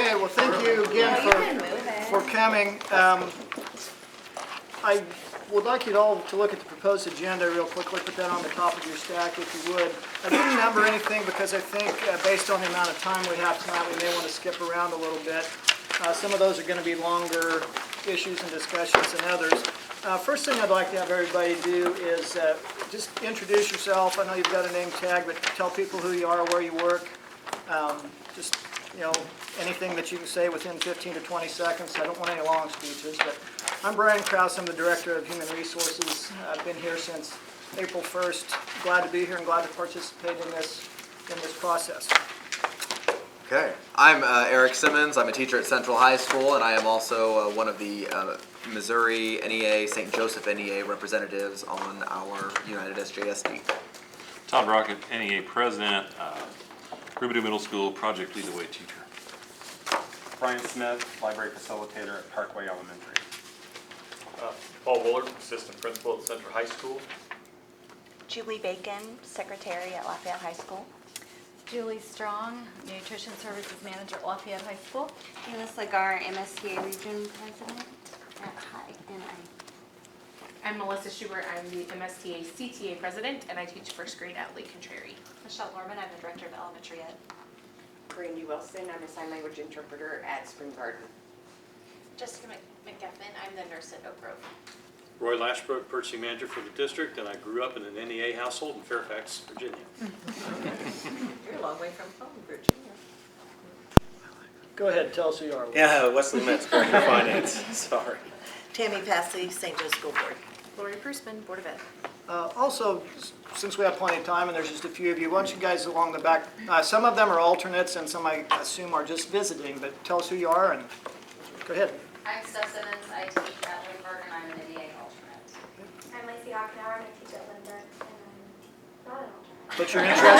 Okay, well, thank you again for coming. I would like you all to look at the proposed agenda real quickly, put that on the top of your stack if you would. I didn't number anything because I think based on the amount of time we have tonight, we may want to skip around a little bit. Some of those are going to be longer issues and discussions than others. First thing I'd like to have everybody do is just introduce yourself. I know you've got a name tag, but tell people who you are, where you work. Just, you know, anything that you can say within 15 to 20 seconds. I don't want any long speeches, but I'm Brian Krause. I'm the Director of Human Resources. I've been here since April 1st. Glad to be here and glad to participate in this process. Okay, I'm Eric Simmons. I'm a teacher at Central High School, and I am also one of the Missouri NEA, St. Joseph NEA representatives on our United SJSD. Todd Rocket, NEA President, Rubidoux Middle School Project Lead the Way teacher. Brian Smith, Library Facilitator at Parkway Elementary. Paul Woolard, Assistant Principal at Central High School. Julie Bacon, Secretary at Lafayette High School. Julie Strong, Nutrition Services Manager at Lafayette High School. Eunice Lagar, MSTA Region President at High NI. I'm Melissa Schubert. I'm the MSTA CTA President, and I teach first grade at Lake Contrary. Michelle Norman, I'm the Director of Elementary Ed. Brandy Wilson, I'm a sign language interpreter at Spring Garden. Jessica McGuffin, I'm the nurse at Oak Grove. Roy Lashbrook, Purchasing Manager for the district, and I grew up in an NEA household in Fairfax, Virginia. You're a long way from home, Virginia. Go ahead, tell us who you are. Yeah, Wesley Metz, Director of Finance. Sorry. Tammy Pasley, St. Joe School Board. Lori Prusman, Board of Ed. Also, since we have plenty of time and there's just a few of you, why don't you guys along the back, some of them are alternates and some I assume are just visiting, but tell us who you are and go ahead. I'm Steph Simmons. I teach at Lindbergh, and I'm an NEA alternate. I'm Lacey Hockenauer, and I teach at Lindbergh, and I'm not an alternate. But you're interested.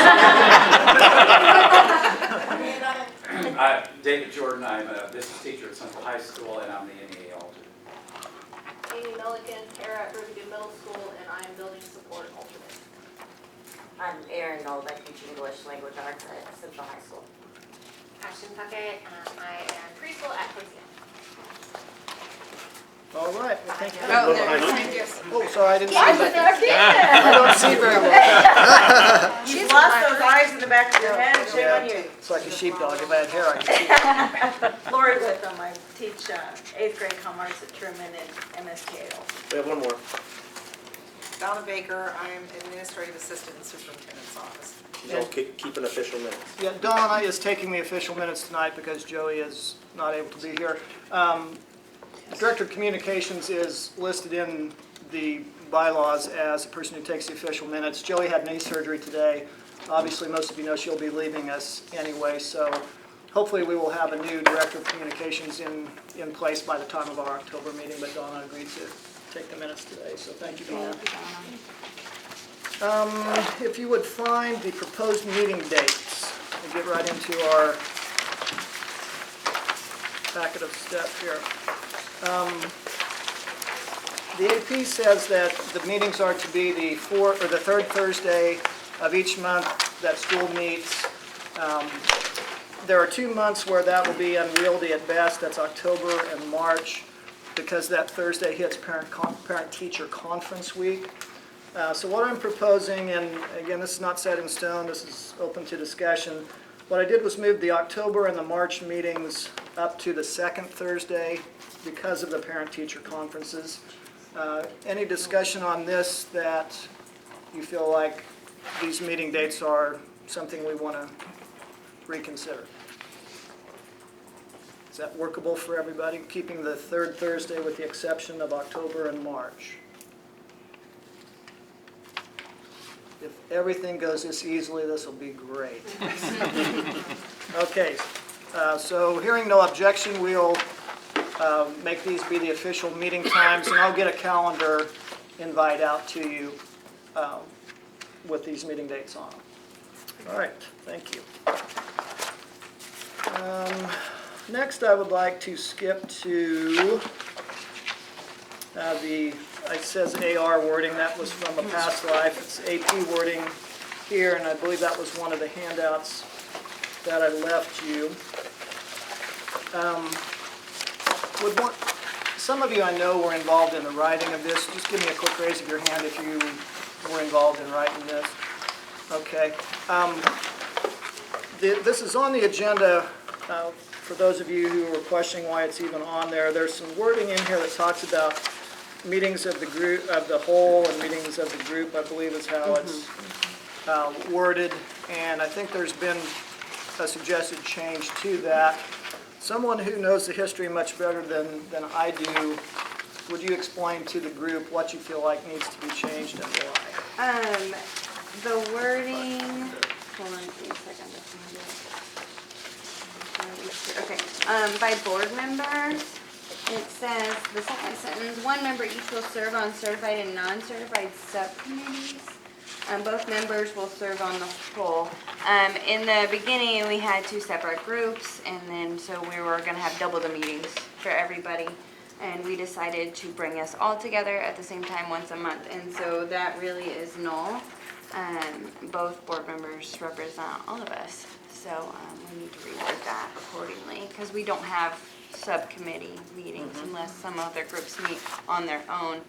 I'm David Jordan. I'm a business teacher at Central High School, and I'm the NEA alternate. Amy Milligan, para at Rubidoux Middle School, and I'm building support alternate. I'm Erin Gold, I teach English Language Arts at Central High School. Ashton Puckett, and I am preschool at Cosia. All right, well, thank you. Oh, sorry, I didn't see that. I don't see very well. She's lost those eyes in the back of your head, and shame on you. It's like a sheepdog. If I had hair, I could see it. Lori Witham, I teach 8th grade commerce at Truman and MSTA. We have one more. Donna Baker, I'm Administrative Assistant in the Superintendent's Office. She's all keeping official minutes. Yeah, Donna is taking the official minutes tonight because Joey is not able to be here. Director of Communications is listed in the bylaws as a person who takes the official minutes. Joey had knee surgery today. Obviously, most of you know she'll be leaving us anyway, so hopefully we will have a new Director of Communications in place by the time of our October meeting, but Donna agreed to take the minutes today, so thank you, Donna. If you would find the proposed meeting dates, we'll get right into our packet of stuff here. The AP says that the meetings are to be the third Thursday of each month that school meets. There are 2 months where that will be unwieldy at best. That's October and March, because that Thursday hits parent-teacher conference week. So what I'm proposing, and again, this is not set in stone, this is open to discussion. What I did was move the October and the March meetings up to the second Thursday because of the parent-teacher conferences. Any discussion on this that you feel like these meeting dates are something we want to reconsider? Is that workable for everybody, keeping the third Thursday with the exception of October and March? If everything goes this easily, this will be great. Okay, so hearing no objection, we'll make these be the official meeting times, and I'll get a calendar invite out to you with these meeting dates on them. All right, thank you. Next, I would like to skip to it says AR wording. That was from a past life. It's AP wording here, and I believe that was one of the handouts that I left you. Some of you I know were involved in the writing of this. Just give me a quick raise of your hand if you were involved in writing this. Okay. This is on the agenda. For those of you who are questioning why it's even on there, there's some wording in here that talks about meetings of the group, of the whole, and meetings of the group, I believe is how it's worded. And I think there's been a suggested change to that. Someone who knows the history much better than I do, would you explain to the group what you feel like needs to be changed and why? The wording, hold on, give me a second. Okay, by board members, it says, the second sentence, one member each will serve on certified and non-certified subcommittees. Both members will serve on the whole. In the beginning, we had 2 separate groups, and then so we were gonna have double the meetings for everybody. And we decided to bring us all together at the same time once a month, and so that really is null. Both board members represent all of us, so we need to reword that accordingly, because we don't have subcommittee meetings unless some other groups meet on their own.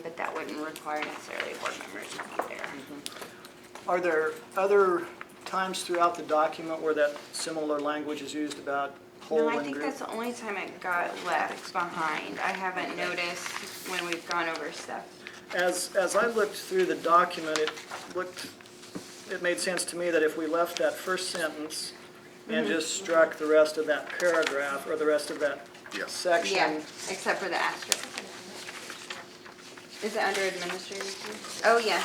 But that wouldn't require necessarily board members to be there. Are there other times throughout the document where that similar language is used about whole No, and I think group? that's the only time it got left behind. I haven't noticed when we've gone over stuff. As I looked through the document, it made sense to me that if we left that first sentence and just struck the rest of that paragraph, or the rest of that section. Yeah, except for the asterisk. Is it under administrative? Oh, yes.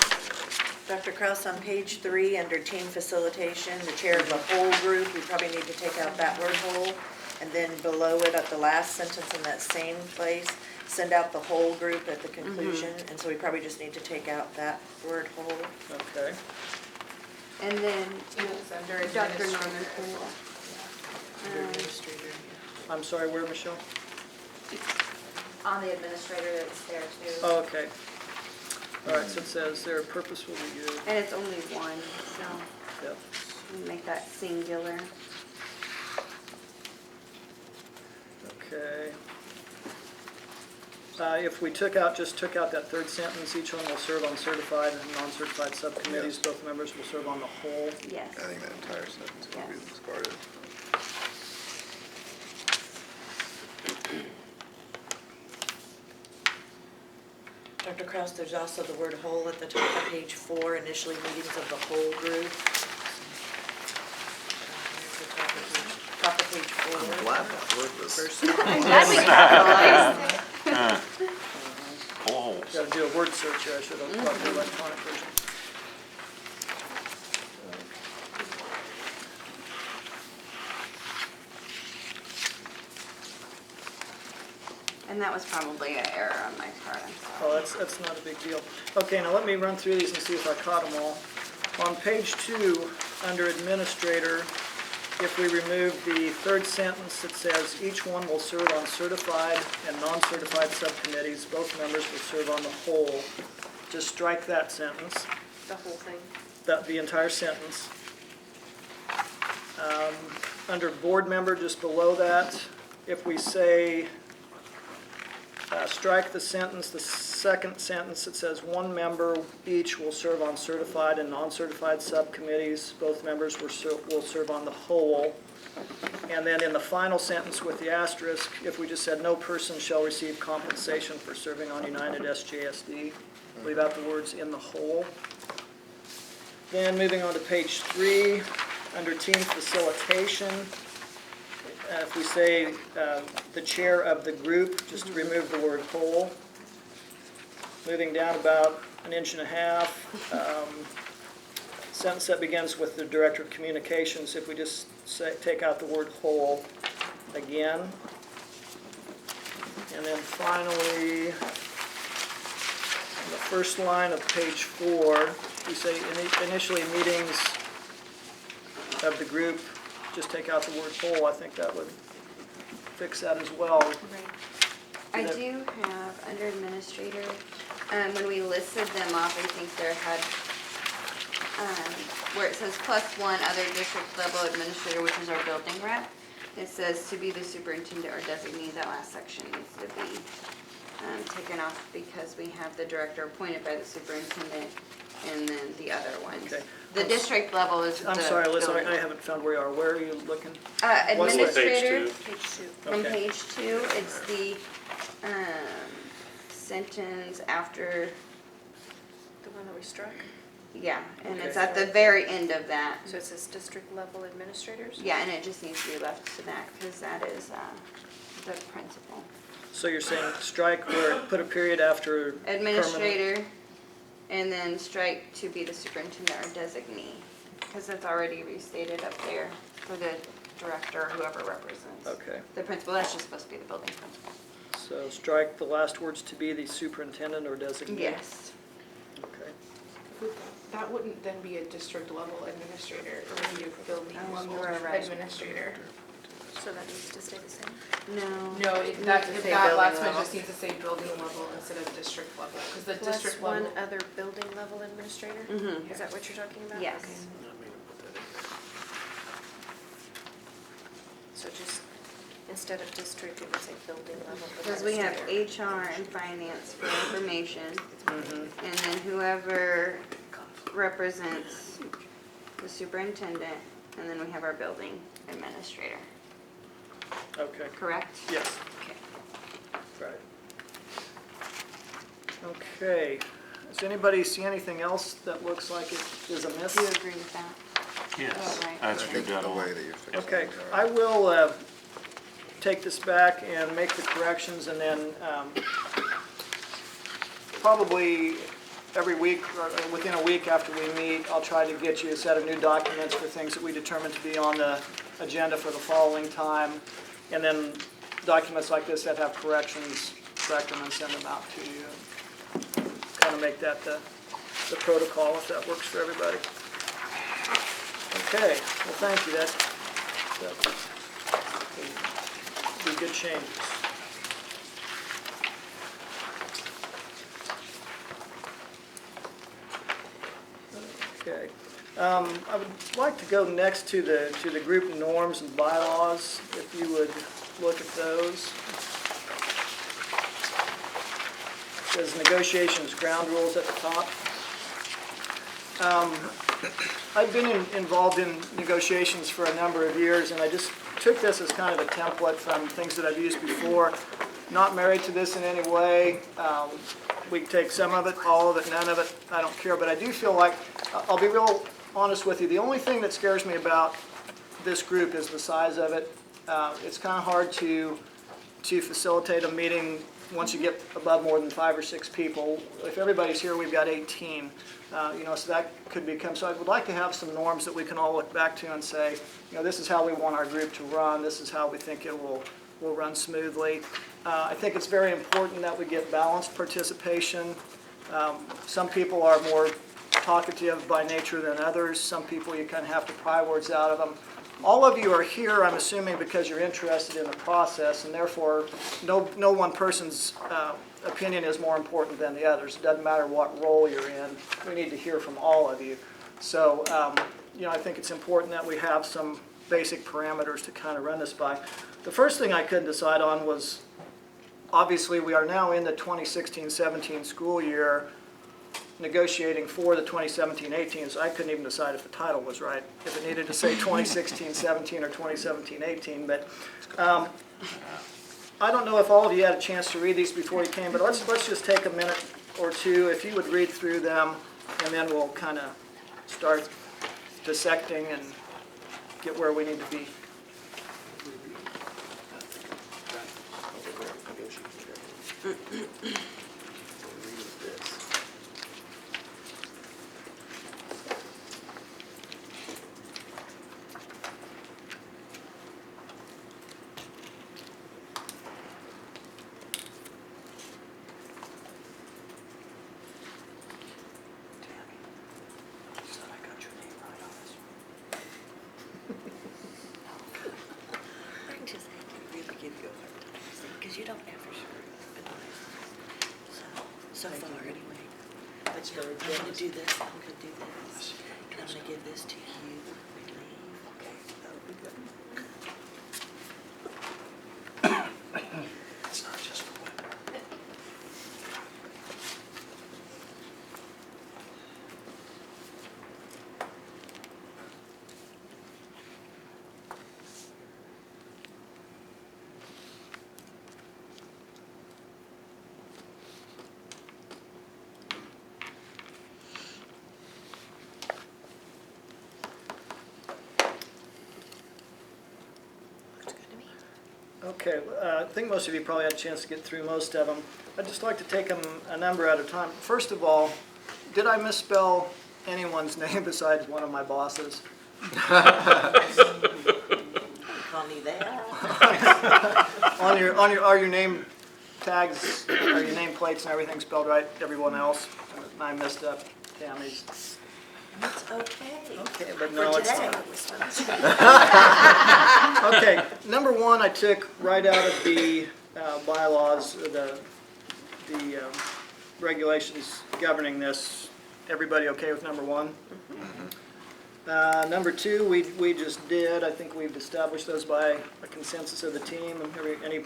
Dr. Kraus, on page 3, under team facilitation, the chair of the whole group, we probably need to take out that word whole. And then below it, at the last sentence in that same place, send out the whole group at the conclusion. And so we probably just need to take out that word whole. Okay. And then It's under Dr. administrative. Norman. Under administrator. I'm sorry, where, Michelle? On the administrator that's there too. Oh, okay. All right, so it says there, purposeful review. And it's only one, so Yep. we make that singular. Okay. If we just took out that third sentence, each one will serve on certified and non-certified subcommittees. Both members will serve on the whole. Yes. I think that entire sentence will be Yes. discarded. Dr. Kraus, there's also the word whole at the top of page 4, initially meetings of the whole group. Top of page 4. I'm glad that word was. First I'm line. glad we capitalized. Whole holes. Got to do a word search here. I should have brought the electronic version. And that was probably an error on my part, I'm sorry. Oh, that's not a big deal. Okay, now let me run through these and see if I caught them all. On page 2, under administrator, if we remove the third sentence that says each one will serve on certified and non-certified subcommittees, both members will serve on the whole, just strike that sentence, The whole thing. the entire sentence. Under board member, just below that, if we say, strike the sentence, the second sentence, it says one member each will serve on certified and non-certified subcommittees. Both members will serve on the whole. And then in the final sentence with the asterisk, if we just said no person shall receive compensation for serving on United SJSD, leave out the words in the whole. Then moving on to page 3, under team facilitation, if we say the chair of the group, just to remove the word whole. Moving down about 1.5 inches, sentence that begins with the director of communications, if we just take out the word whole again. And then finally, on the first line of page 4, we say initially meetings of the group, just take out the word whole. I think that would fix that as well. I do have, under administrator, when we listed them off, I think there had, where it says +1 other district level administrator, which is our building rep. It says to be the superintendent or designee, that last section needs to be taken off because we have the director appointed by the superintendent and then the other ones. Okay. The district level is the I'm sorry, Alyssa, building. I haven't found where you are. Where are you looking? What's the Administrator, page two? on Okay. page 2, it's the sentence after, The one that we struck? yeah, and it's Okay. at the very end of that. So it says district level administrators? Yeah, and it just needs to be left to that because that is the principal. So you're saying strike where, put a period after permanent? Administrator, and then strike to be the superintendent or designee, because it's already restated up there for the director or whoever represents. Okay, The principal, that's just supposed to be the building principal. so strike the last words to be the superintendent or designee? Yes. Okay. That wouldn't then be a district level administrator, or would you building Oh, level you are right. administrator? So that needs to stay the same? No. No, It that needs to say last building one level. just needs to say building level instead of district level, because the Plus district one level. other building level administrator? Mhm. Is that what you're talking about? Yes. Okay. So just, instead of district, it would say building level Because we have administrator. HR and finance for information, Mhm. and then whoever represents the superintendent, and then we have our building administrator, Okay, correct? yes, Okay. right. Okay, does anybody see anything else that looks like it is amiss? Do you agree with that? Yes, Oh, right. I screwed that all. Okay, I will take this back and make the corrections, and then probably every week, or within a week after we meet, I'll try to get you a set of new documents for things that we determined to be on the agenda for the following time, and then documents like this that have corrections, correct them and send them out to you. Kind of make that the protocol, if that works for everybody. Okay, well, thank you. That will be good changes. Okay. I would like to go next to the group norms and bylaws, if you would look at those. It says negotiations ground rules at the top. I've been involved in negotiations for a number of years, and I just took this as kind of a template from things that I've used before. Not married to this in any way. We can take some of it, all of it, none of it, I don't care, but I do feel like, I'll be real honest with you, the only thing that scares me about this group is the size of it. It's kind of hard to facilitate a meeting once you get above more than 5 or 6 people. If everybody's here, we've got 18. So that could become, so I would like to have some norms that we can all look back to and say, this is how we want our group to run, this is how we think it will run smoothly. I think it's very important that we get balanced participation. Some people are more talkative by nature than others. Some people you kind of have to pry words out of them. All of you are here, I'm assuming, because you're interested in the process, and therefore no one person's opinion is more important than the others. It doesn't matter what role you're in. We need to hear from all of you. So, I think it's important that we have some basic parameters to kind of run this by. The first thing I couldn't decide on was, obviously, we are now in the 2016-17 school year, negotiating for the 2017-18, so I couldn't even decide if the title was right, if it needed to say 2016-17 or 2017-18, but I don't know if all of you had a chance to read these before you came, but let's just take a minute or two, if you would read through them, and then we'll kind of start dissecting and get where we need to be. Because you don't ever screw up so far anyway. But I'm going to do this, I'm going to do this, and I'm going to give this to you when we leave. Okay, that would be good. Okay, I think most of you probably had a chance to get through most of them. I'd just like to take them a number at a time. First of all, did I misspell anyone's name besides one of my bosses? Call me that. Are your name tags, are your name plates and everything spelled right, everyone else? And I messed up Tammy's. It's okay. Okay, but no, For it's today. not. Okay, number one, I took right out of the bylaws, the regulations governing this. Everybody okay with number one? Number two, we just did. I think we've established those by a consensus of the team. Any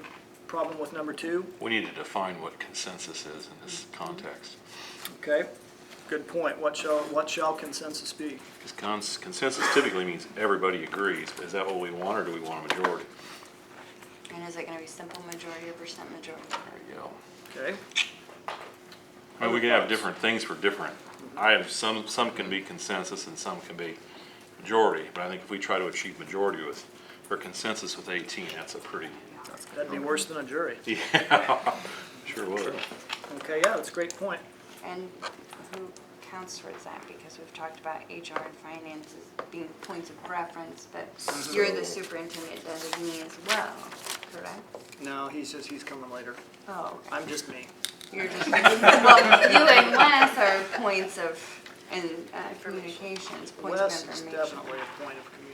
problem with number two? We need to define what consensus is in this context. Okay, good point. What shall consensus be? Because consensus typically means everybody agrees. But is that what we want, or do we want a majority? And is it gonna be simple majority or percent majority? There you go. Okay. I mean, we can have different things for different. I have some can be consensus and some can be majority. But I think if we try to achieve majority or consensus with 18, that's a pretty. That'd be worse than a jury. Yeah, sure would. Okay, yeah, that's a great point. And who counts towards that? Because we've talked about HR and finances being points of reference, but you're the superintendent designee as well, correct? No, he's coming later. Oh, okay. I'm just me. You're just, well, you and Wes are points of, communications, points Wes of is information. definitely a point of communication.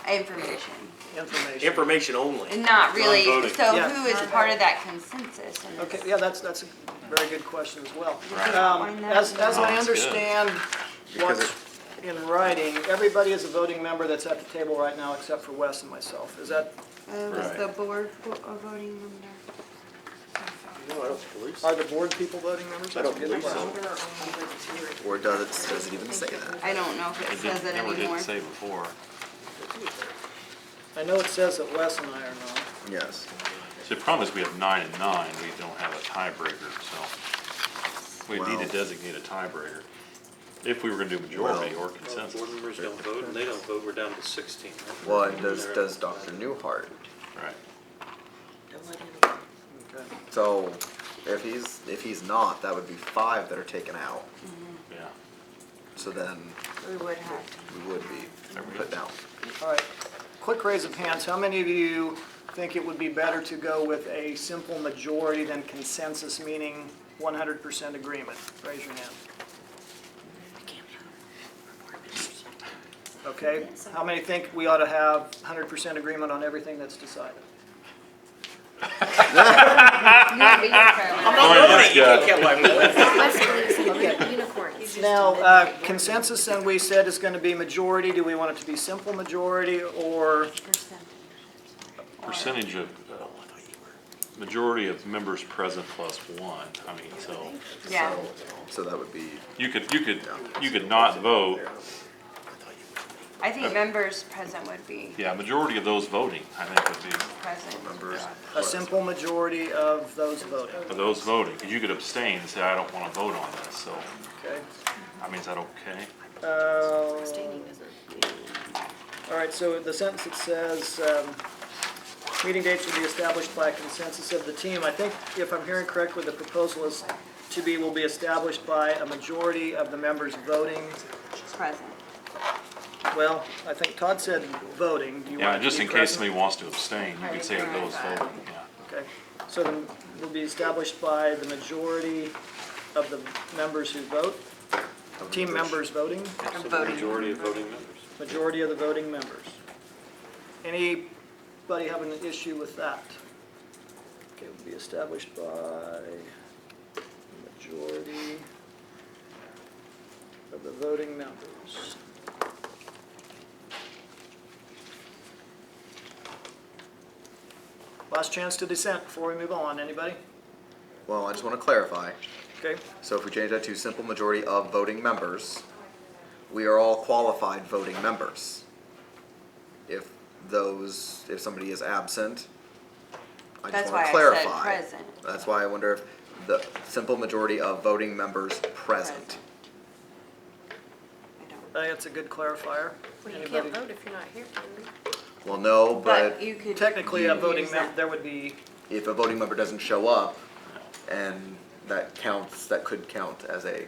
Information. Information only. And not really, Non-voting. so Yeah. who is part of that consensus? in Okay, this? yeah, that's a very good question as well. Right. As Oh, I that's good. understand Because what's in writing, everybody is a voting member that's at the table right now except for Wes and myself. Is that, Was Right. the board a voting member? No, I don't believe so. are the board people voting members? I don't That's a good believe so. question. Or does it even say that? I don't know if it says it Never anymore. did say before. I know it says that Wes and I are not. Yes. So the problem is we have 9 and 9, we don't have a tiebreaker, so we need Well- to designate a tiebreaker. If we were gonna do majority or Well, consensus. board members don't vote, and they don't vote, we're down to 16. right? Well, and does Dr. Newhart? Right. Don't let him. Okay. So if he's not, that would be 5 that are taken out. Yeah. So then We would have to. we would be put down. All right, quick raise of hands. How many of you think it would be better to go with a simple majority than consensus, meaning 100% agreement? Raise your hand. Okay, how many think we ought to have 100% agreement on everything that's decided? You would be I'm your not Let's voting. You go. can't count my vote. Unicorns. Now, consensus then we said is going to be majority. Do we want it to be simple majority or, Percentage of, majority of members present plus 1, I mean, so Yeah. So that would be, you could not vote. I think members present would be Yeah, majority of those voting, I think would be, present. members. a simple majority of those voting? of those voting, because you could abstain and say, I don't want to vote on this, so, Okay. I mean, is that okay? All right, so the sentence that says, meeting dates will be established by consensus of the team. I think if I'm hearing correctly, the proposal is will be established by a majority of the members voting. Present. Well, I think Todd said voting. Do you Yeah, want it to just be in case present? somebody wants to abstain, you could say of those voting, yeah. Okay, so then will be established by the majority of the members who vote? Team members voting? So the majority of voting members. Majority of the voting members. Anybody have an issue with that? Okay, will be established by majority of the voting members. Last chance to dissent before we move on. Anybody? Well, I just want to clarify. Okay, So if we change that to simple majority of voting members, we are all qualified voting members. If somebody is absent, I That's just why want I to clarify. said present. That's why I wonder if the simple majority of voting members present. I don't. I think that's a good clarifier. Well, you Anybody? can't vote if you're not here, can you? Well, no, but you could. Technically, a voting use member, that. there would be, if a voting member doesn't show up, and that counts, that could count as a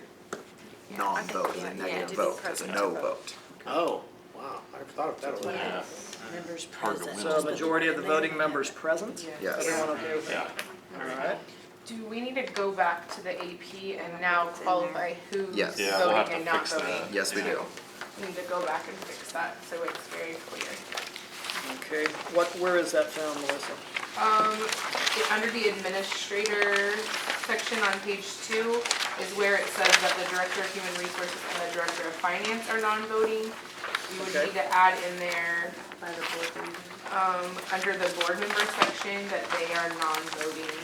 non-vote, as a negative vote, as a no vote. Oh, wow, I never thought of that way. Yes. Members Hard to present. win. so a majority of the voting members present? Yes. Everyone okay with that? All right. Do we need to go back to the AP and now qualify who's Yes. voting Yeah, we'll have to and not fix that. voting? Yes, we do. We need to go back and fix that, so it's very clear. Okay, where is that found, Melissa? Under the administrator section on page 2 is where it says that the director of human resources and the director of finance are non-voting. You would Okay. need to add in there, under the board member section, that they are non-voting.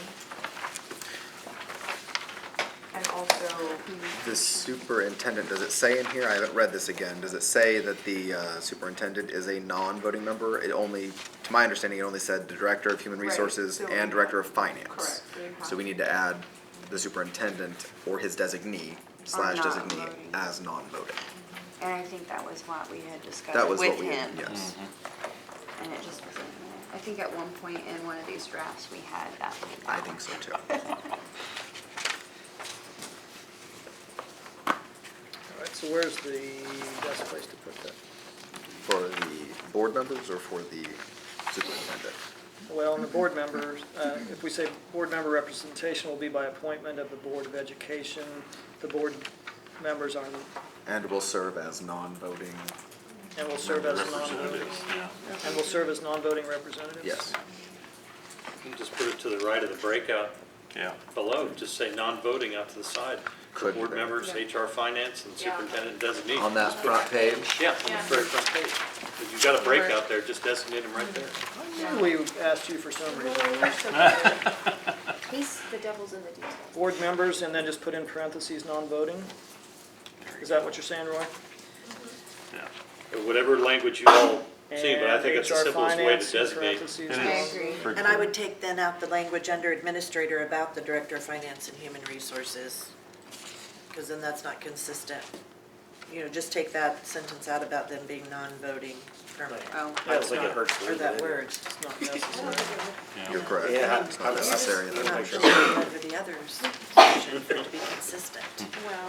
And also, The superintendent, does it say in here, I haven't read this again, does it say that the superintendent is a non-voting member? It only, to my understanding, it only said the director of human Right, resources so and director of finance. correct, so you'd have So we need to add the superintendent or his designee slash designee non-voting. as non-voting. And I think that was what we had discussed That was with what we, him. yes. And it just wasn't, I think at one point in one of these drafts, we had that. I think so too. All right, so where's the best place to put that? For the board members or for the superintendent? Well, on the board members, if we say board member representation will be by appointment of the Board of Education, the board members are, And will serve as non-voting, and will serve as non-voting, Representatives, yeah. and will serve as non-voting representatives? yes. You can just put it to the right of the breakout Yeah. below, just say non-voting out to the side. Could Board be. members, HR, finance, and Yeah. superintendent designee. On that front page, Yeah, on the very front page. If you've got a breakout there, just designate them right there. I knew we asked you for some reason. He's the devil's in the details. Board members, and then just put in parentheses, non-voting? Is that what you're saying, Roy? Yeah. Whatever language you all see, but I think it's the And HR simplest way finance to in designate. parentheses, It non- is. agree. Pretty And I clear. would take then out the language under administrator about the director of finance and human resources, because then that's not consistent. You know, just take that sentence out about them being non-voting permanent. Oh, I don't think it hurts to Or read that that. word. It's not necessary. you're correct. Yeah, It's not necessary. You're that not we should- going under the others section for it to be consistent.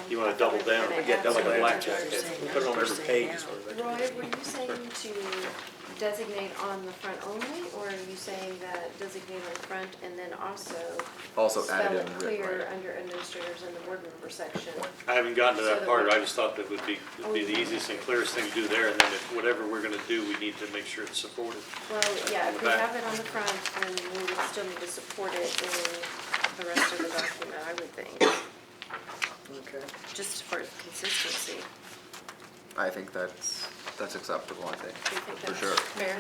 You wanna double down? I get that like a That's blackjack. what you're saying. We put it on That's every what you're page. saying so that- Roy, were you saying to designate on the front only, or are you saying that designate on front and then also Also spell added it in clear written, right? under administrators in the board member section? I haven't gotten to So that that part, we- I just thought that would be the easiest and clearest thing to do there, and then if whatever we're gonna do, we need to make sure it's supported. Well, yeah, if we Back. have it on the front, then we would still need to support it in the rest of the document, I would think, Okay. just for consistency. I think that's acceptable, I think, Do you think for that's sure. fair?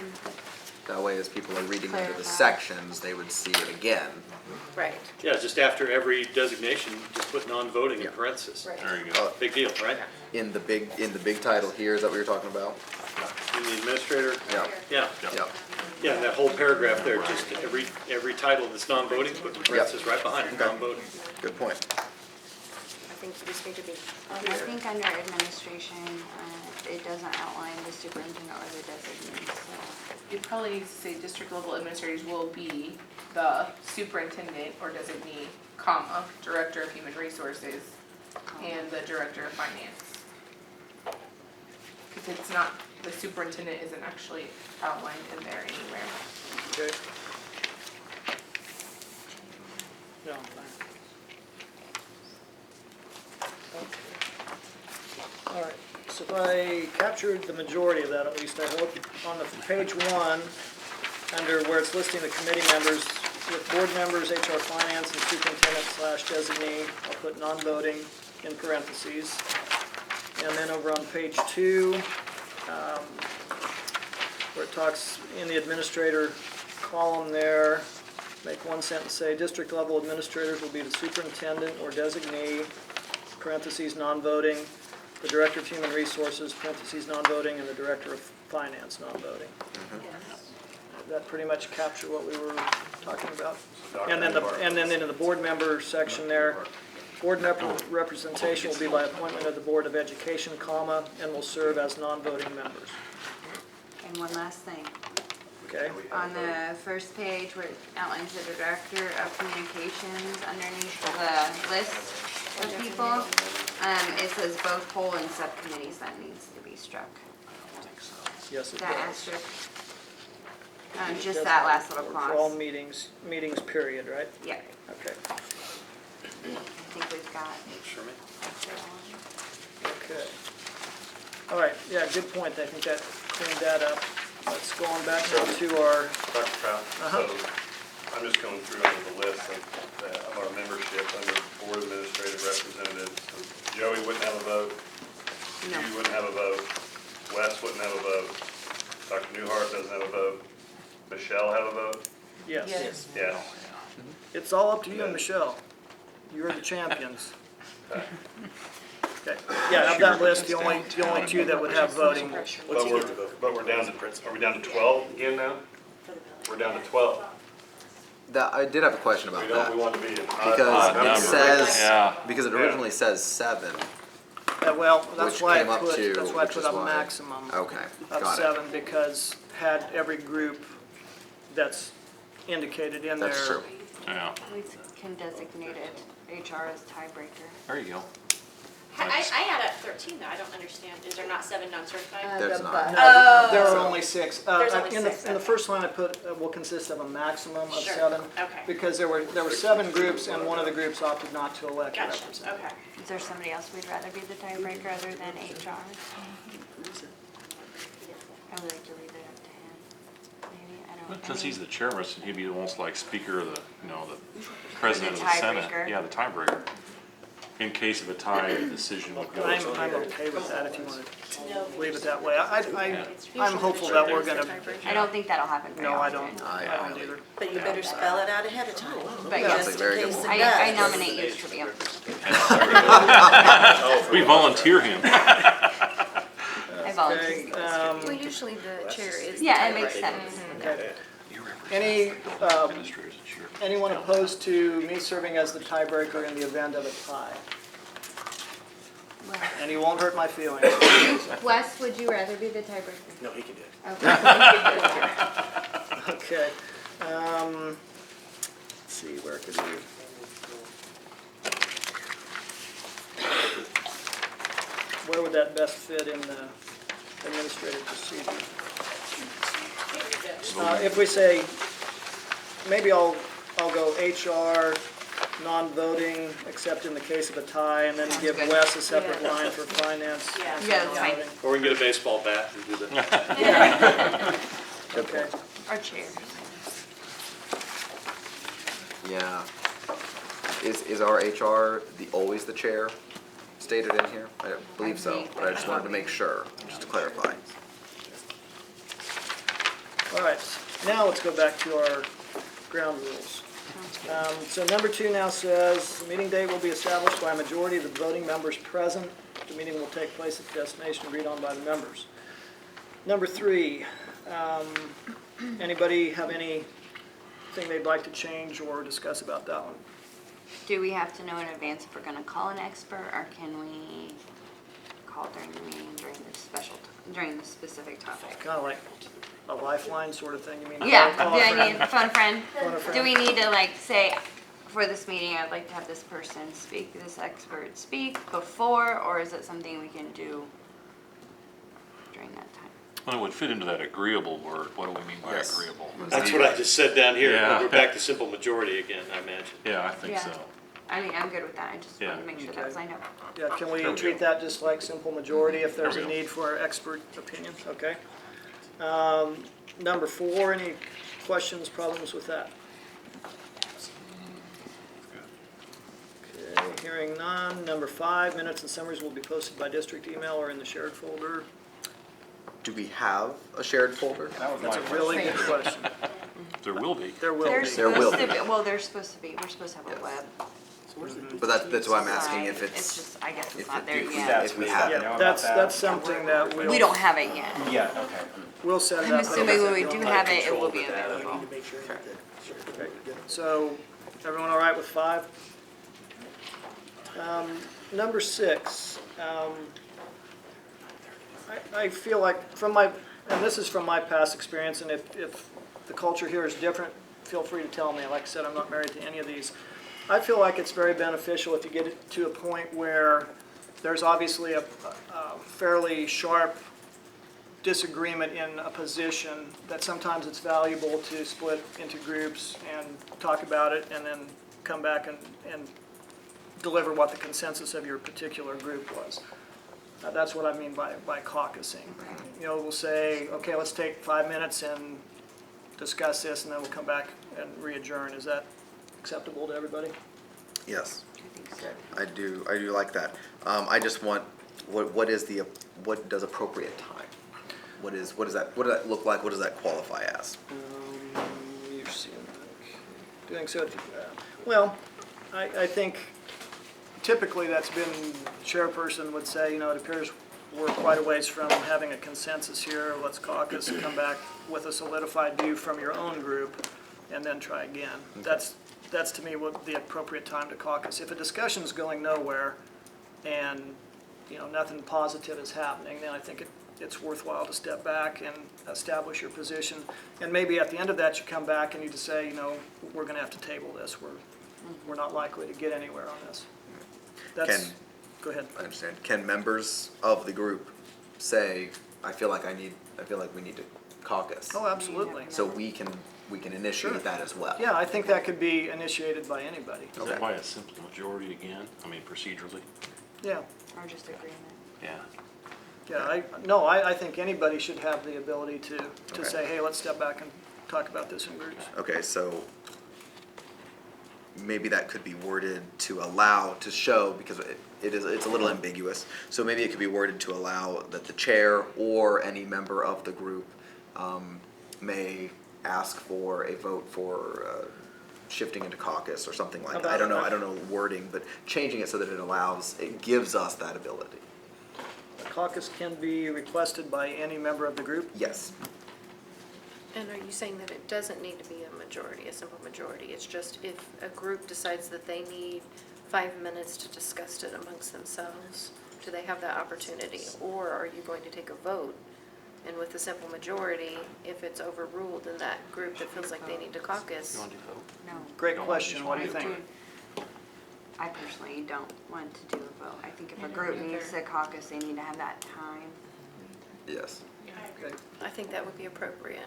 That way, as people are reading into the Clarify. sections, they would see it again. Right, Yeah, just after every designation, just put non-voting in Yeah. parentheses. right. There you go. Big deal, right? In the big title here, is that what you're talking about? In the administrator, Yeah, yeah, yeah. yeah, and that whole paragraph there, just every title that's non-voting, put in parentheses right behind it, Okay. non-voting. Good point. I think we just need to be I clear. think under administration, it doesn't outline the superintendent or the designee, so. you probably need to say district level administrators will be the superintendent or designee, comma, director of human resources, and the director of finance. Because it's not, the superintendent isn't actually outlined in there anywhere. Okay. No, fine. All right, so if I captured the majority of that, at least I hope, on the page 1, under where it's listing the committee members, with board members, HR finance, and superintendent slash designee, I'll put non-voting in parentheses. And then over on page 2, where it talks in the administrator column there, make one sentence say, district level administrators will be the superintendent or designee, parentheses, non-voting, the director of human resources, parentheses, non-voting, and the director of finance, non-voting. That pretty much capture what we were talking about. And then in the board member section there, board member representation will be by appointment of the Board of Education, comma, and will serve as non-voting members. And one last thing, Okay, On the first page where it outlines the director of communications underneath the list of people, it says both whole and subcommittees, that needs to be struck. yes, it That does. asterisk. Just that last little For all clause. meetings period, right? Yeah, Okay, I think we've got. Sherman? okay. All right, yeah, good point. I think that cleaned that up. Let's go on back now to our, Dr. Kraft, Uh-huh. so I'm just going through under the list of our membership under board administrative representatives. So Joey wouldn't have a vote, No. you wouldn't have a vote, Wes wouldn't have a vote, Dr. Newhart doesn't have a vote, Michelle have a vote? yes. Yes. It's all up to you and Michelle. You're the champions. Okay. Okay, yeah, of that list, the only two that would have voting. But we're down to, are we down to 12 again now? We're down to 12. That, I did have a question about We that. want to be an Because Odd it number. says, Yeah. because it originally says 7, Well, that's which why I came up put, to, that's why I which put is a why. maximum Okay, of got it. 7, because had every group that's indicated in there. That's true. Yeah, We can designate it HR as tiebreaker. there you go. I add up 13 though, I don't understand, is there not 7 non-certified? There's not. No, there are only 6. There's only In the, 6, in the okay. first line I put, will consist of a maximum of Sure, 7. okay. Because there were 7 groups and one of the groups opted not to elect a Gotcha, representative. okay. Is there somebody else we'd rather be the tiebreaker other than HR? I would like to leave it up to him. Maybe, I don't. Since I mean, he's the chairperson, he'd be almost like speaker of the, the president of the Senate. tiebreaker. Yeah, the tiebreaker. In case of a tie, the decision would go. I'm okay with that if you want to leave it that way. I'm hopeful that we're going to, I don't think that'll happen very no, I often. don't, I don't either. But you better spell it out ahead of time. But Yeah. Just in Very good case it point. I does. nominate you to be. We volunteer him. I volunteer. Okay, Well, usually the chair is the Yeah, it makes tiebreaker. sense. okay. Any, anyone opposed to me serving as the tiebreaker in the event of a tie? And you won't hurt my feelings. Wes, would you rather be the tiebreaker? No, he can do it. Okay. Let's see, where could we? Where would that best fit in the administrative procedure? If we say, maybe I'll go HR, non-voting, except in the case of a tie, and then give good. Wes a separate line for finance. Yeah. Yeah, that's fine. non-voting. Or we can get a baseball bat and do the. Okay. Our chair. Yeah. Is our HR always the chair stated in here? I don't believe so, but I just wanted to make sure, just to clarify. All right, now let's go back to our ground rules. So number 2 now says, the meeting date will be established by a majority of the voting members present. The meeting will take place at the destination agreed on by the members. Number 3, anybody have anything they'd like to change or discuss about that one? Do we have to know in advance if we're gonna call an expert, or can we call during the meeting during the specific topic? Kind of like a lifeline sort of thing, you mean? Yeah, Call do a I friend. need phone friend? Phone a Do friend. we need to like say, for this meeting, I'd like to have this person speak, this expert speak before, or is it something we can do during that time? Well, it would fit into that agreeable word. What do we mean by Yes. agreeable? That's what I just said down here. Yeah. We're back to simple majority again, I imagine. Yeah, I think Yeah. so. I mean, I'm good with that, I just wanted Yeah. to make sure that was lined up. Yeah, can we There we treat go. that just like simple majority if there's There a we go. need for expert opinions? Okay. Number 4, any questions, problems with that? Okay, hearing none. Number 5, minutes and summaries will be posted by district email or in the shared folder. Do we have a shared folder? That was my That's a question. really good question. There will be. There will There's be. There will supposed to be. be, well, there's supposed to be, we're supposed to have a web. But that's why I'm asking if It's it's, just, I guess it's if not it- there if yet. if we have it. Yeah, that's something that We don't have it yet. Yeah, okay. we'll set it I'm up. assuming when we do have it, it will be available. We need to make sure that Okay. So, everyone all right with 5? Number 6, I feel like from my, and this is from my past experience, and if the culture here is different, feel free to tell me. Like I said, I'm not married to any of these. I feel like it's very beneficial if you get it to a point where there's obviously a fairly sharp disagreement in a position, that sometimes it's valuable to split into groups and talk about it and then come back and deliver what the consensus of your particular group was. That's what I mean by caucusing. You know, we'll say, okay, let's take 5 minutes and discuss this, and then we'll come back and re-adjourn. Is that acceptable to everybody? Yes, Okay. I do like that. I just want, what does appropriate time? What does that look like? What does that qualify as? You're seeing, doing so, well, I think typically that's been, chairperson would say, you know, it appears we're quite a ways from having a consensus here. Let's caucus and come back with a solidified view from your own group and then try again. Okay. That's to me what the appropriate time to caucus. If a discussion is going nowhere and, you know, nothing positive is happening, then I think it's worthwhile to step back and establish your position. And maybe at the end of that, you come back and you just say, you know, we're going to have to table this. We're not likely to get anywhere on this. Go ahead. I understand. Can members of the group say, I feel like we need to caucus? Oh, absolutely. So we can initiate that as well. Yeah, I think that could be initiated by anybody. Is that by a simple majority again? I mean, procedurally? Yeah, Or just agreement. Yeah. yeah, I think anybody should have the ability to Okay. say, hey, let's step back and talk about this in groups. Okay, so maybe that could be worded to allow, to show, because it's a little ambiguous. So maybe it could be worded to allow that the chair or any member of the group may ask for a vote for shifting into caucus or something like that. I don't know wording, but changing it so that it gives us that ability. A caucus can be requested by any member of the group. Yes. And are you saying that it doesn't need to be a majority, a simple majority? It's just if a group decides that they need 5 minutes to discuss it amongst themselves, do they have that opportunity? Or are you going to take a vote? And with a simple majority, if it's overruled in that group that feels like they need to caucus, You want to do vote? No. Great question, what do you think? I personally don't want to do a vote. I think if a group needs to caucus, they need to have that time. Yes. Okay. I think that would be appropriate.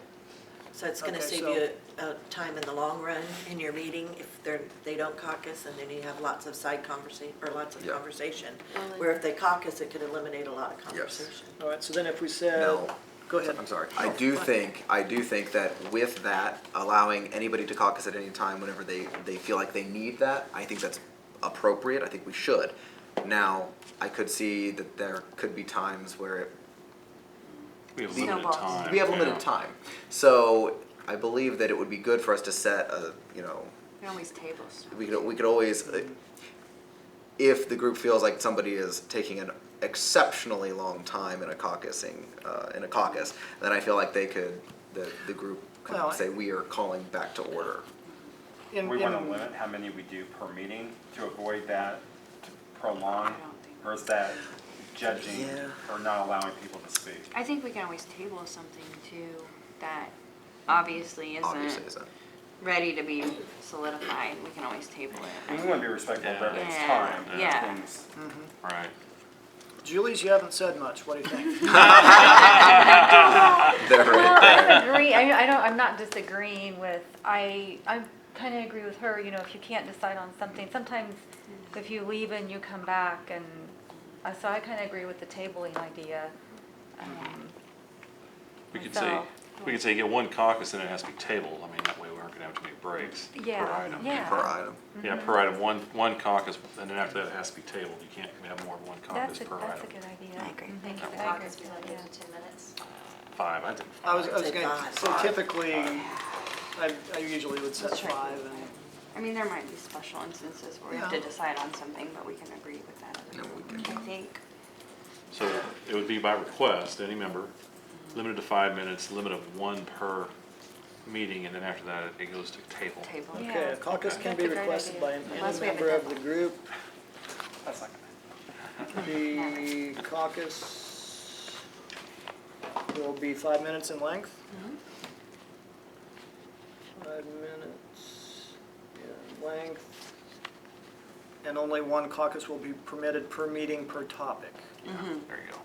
So it's gonna Okay, save so- you time in the long run in your meeting if they don't caucus, and then you have lots of side conversation, or lots of Yeah. conversation. Well, then- Where if they caucus, it could eliminate a lot of conversation. All right, so then if we said, No. go ahead. I'm sorry. I do think that with that, allowing anybody to caucus at any time whenever they feel like they need that, I think that's appropriate. I think we should. Now, I could see that there could be times where We have limited Snowballs. time. we have yeah. limited time. So I believe that it would be good for us to set a, We can always table stuff. we could always, if the group feels like somebody is taking an exceptionally long time in a caucus, then I feel like the group could Well, say, we are calling back to order. In- We want to in- limit how many we do per meeting to avoid that prolong, or is that judging Yeah. or not allowing people to speak? I think we can always table something too that obviously Obviously, isn't isn't. ready to be solidified. We can always table I mean, it. we want to be respectful of Yeah. everyone's Yeah. time. Yeah. Things- Right. Julies, you haven't said much, what do you think? They're Well, right there. I agree, I'm not disagreeing with, I kind of agree with her, you know, if you can't decide on something, sometimes if you leave and you come back and, so I kind of agree with the tabling idea. We could So- say get one caucus and it has to be tabled. I mean, that way we aren't gonna have too many breaks per Yeah, item. yeah. Per item. Yeah, per item, one caucus, and then after that it has to be tabled. You can't have more than one caucus That's a per item. good idea. I agree. Thank you. That I agree Caucus with be that, limited yeah. to 10 minutes. 5, I think. I was I'd say going to five. say typically, I usually would set Let's try 5 and. I mean, there might be special instances where we have Yeah. to decide on something, but we can agree with that. No, we can. I think. So it would be by request, any member, limited to 5 minutes, limit of 1 per meeting, and then after that it goes to table. Table. Yeah. Okay, a caucus can be That's a great requested idea. by any Unless we have a member of the group. That's not The caucus will be 5 minutes in length. 5 minutes in length. And only one caucus will be permitted per meeting per topic. Yeah, there you go.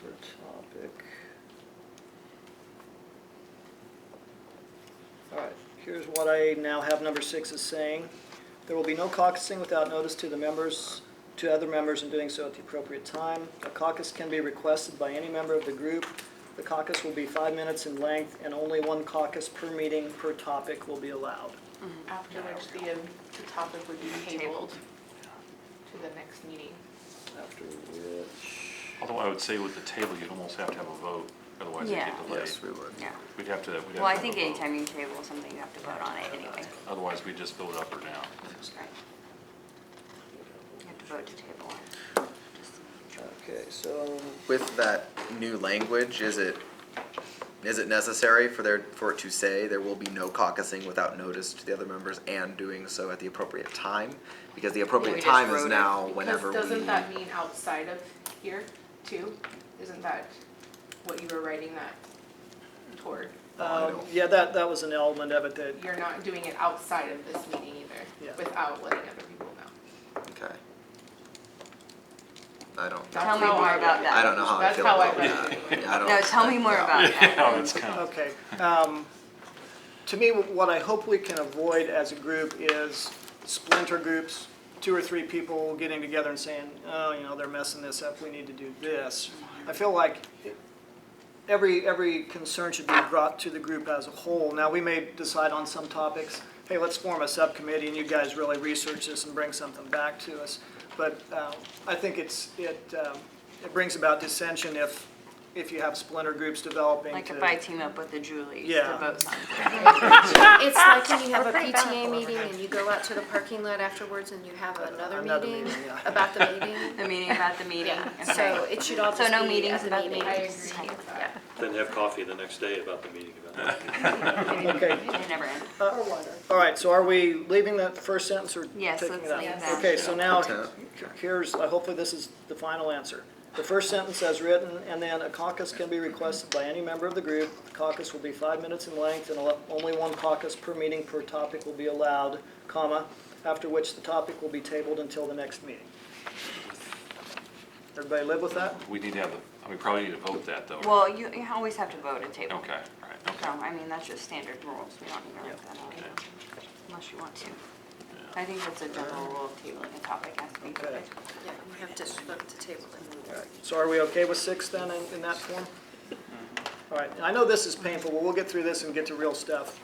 Per topic. All right, here's what I now have number 6 is saying. There will be no caucusing without notice to the members, to other members, and doing so at the appropriate time. A caucus can be requested by any member of the group. The caucus will be 5 minutes in length, and only one caucus per meeting per topic will be allowed. After which the topic would be tabled to the next meeting. After which, Although I would say with the table, you'd almost have to have a vote, otherwise it Yeah. get delayed. Yes, we would. Yeah. We'd have to have Well, I a think vote. anytime you table something, you have to vote on it anyway. Otherwise, we just vote up or down. Right. You have to vote to table it. okay, so, With that new language, is it necessary for it to say there will be no caucusing without notice to the other members and doing so at the appropriate time? Because the appropriate just time wrote is it. now Because whenever we. doesn't that mean outside of here too? Isn't that what you were writing that toward? yeah, that was an element of it that, You're not doing it outside of this meeting either, Yeah. without letting other people know. Okay. I don't. That's Tell me how more I about read it. that. I don't know how I That's feel how I about read that. it. Yeah, I don't. No, tell me more about that. Yeah, it's kind of. okay. To me, what I hope we can avoid as a group is splinter groups, 2 or 3 people getting together and saying, oh, you know, they're messing this up, we need to do this. I feel like every concern should be brought to the group as a whole. Now, we may decide on some topics, hey, let's form a subcommittee and you guys really research this and bring something back to us. But I think it brings about dissension if you have splinter groups developing. Like to, if I team up with the Julies Yeah. to vote something. It's like when you have a We're pretty bad. PTA meeting and you go out to the parking lot afterwards and you have another Another meeting meeting, yeah. about the meeting. The meeting about the meeting. Yeah, Okay. so it should all So just no be meetings at the about the meeting. I meetings. agree with Yeah. that. Then have coffee the next day about the meeting about that. Okay. They never end. All right, so are we leaving that first sentence or Yes, taking let's it out? leave that. Okay, so now, Okay. here's, hopefully this is the final answer. The first sentence as written, and then a caucus can be requested by any member of the group. The caucus will be 5 minutes in length, and only one caucus per meeting per topic will be allowed, comma, after which the topic will be tabled until the next meeting. Everybody live with that? We need to have, we probably need to vote that though. Well, you always have to vote at table. Okay, all right, So, okay. I mean, that's just standard rules. We don't need to write that out. Okay. Unless you want to. I think that's a general rule of tabling a topic has to be voted. Yeah, you have to vote to table it. All right, so are we okay with 6 then in that form? All right, and I know this is painful, but we'll get through this and get to real stuff.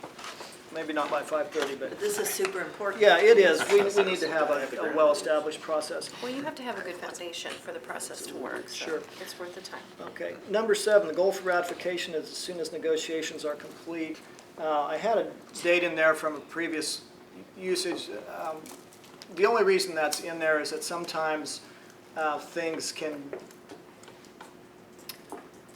Maybe not by 5:30, but, But this is super important. yeah, it is. We need to have a well-established process. Well, you have to have a good foundation for the process to work, so Sure. it's worth the time. Okay, number 7, the goal for ratification is as soon as negotiations are complete. I had a date in there from a previous usage. The only reason that's in there is that sometimes things can,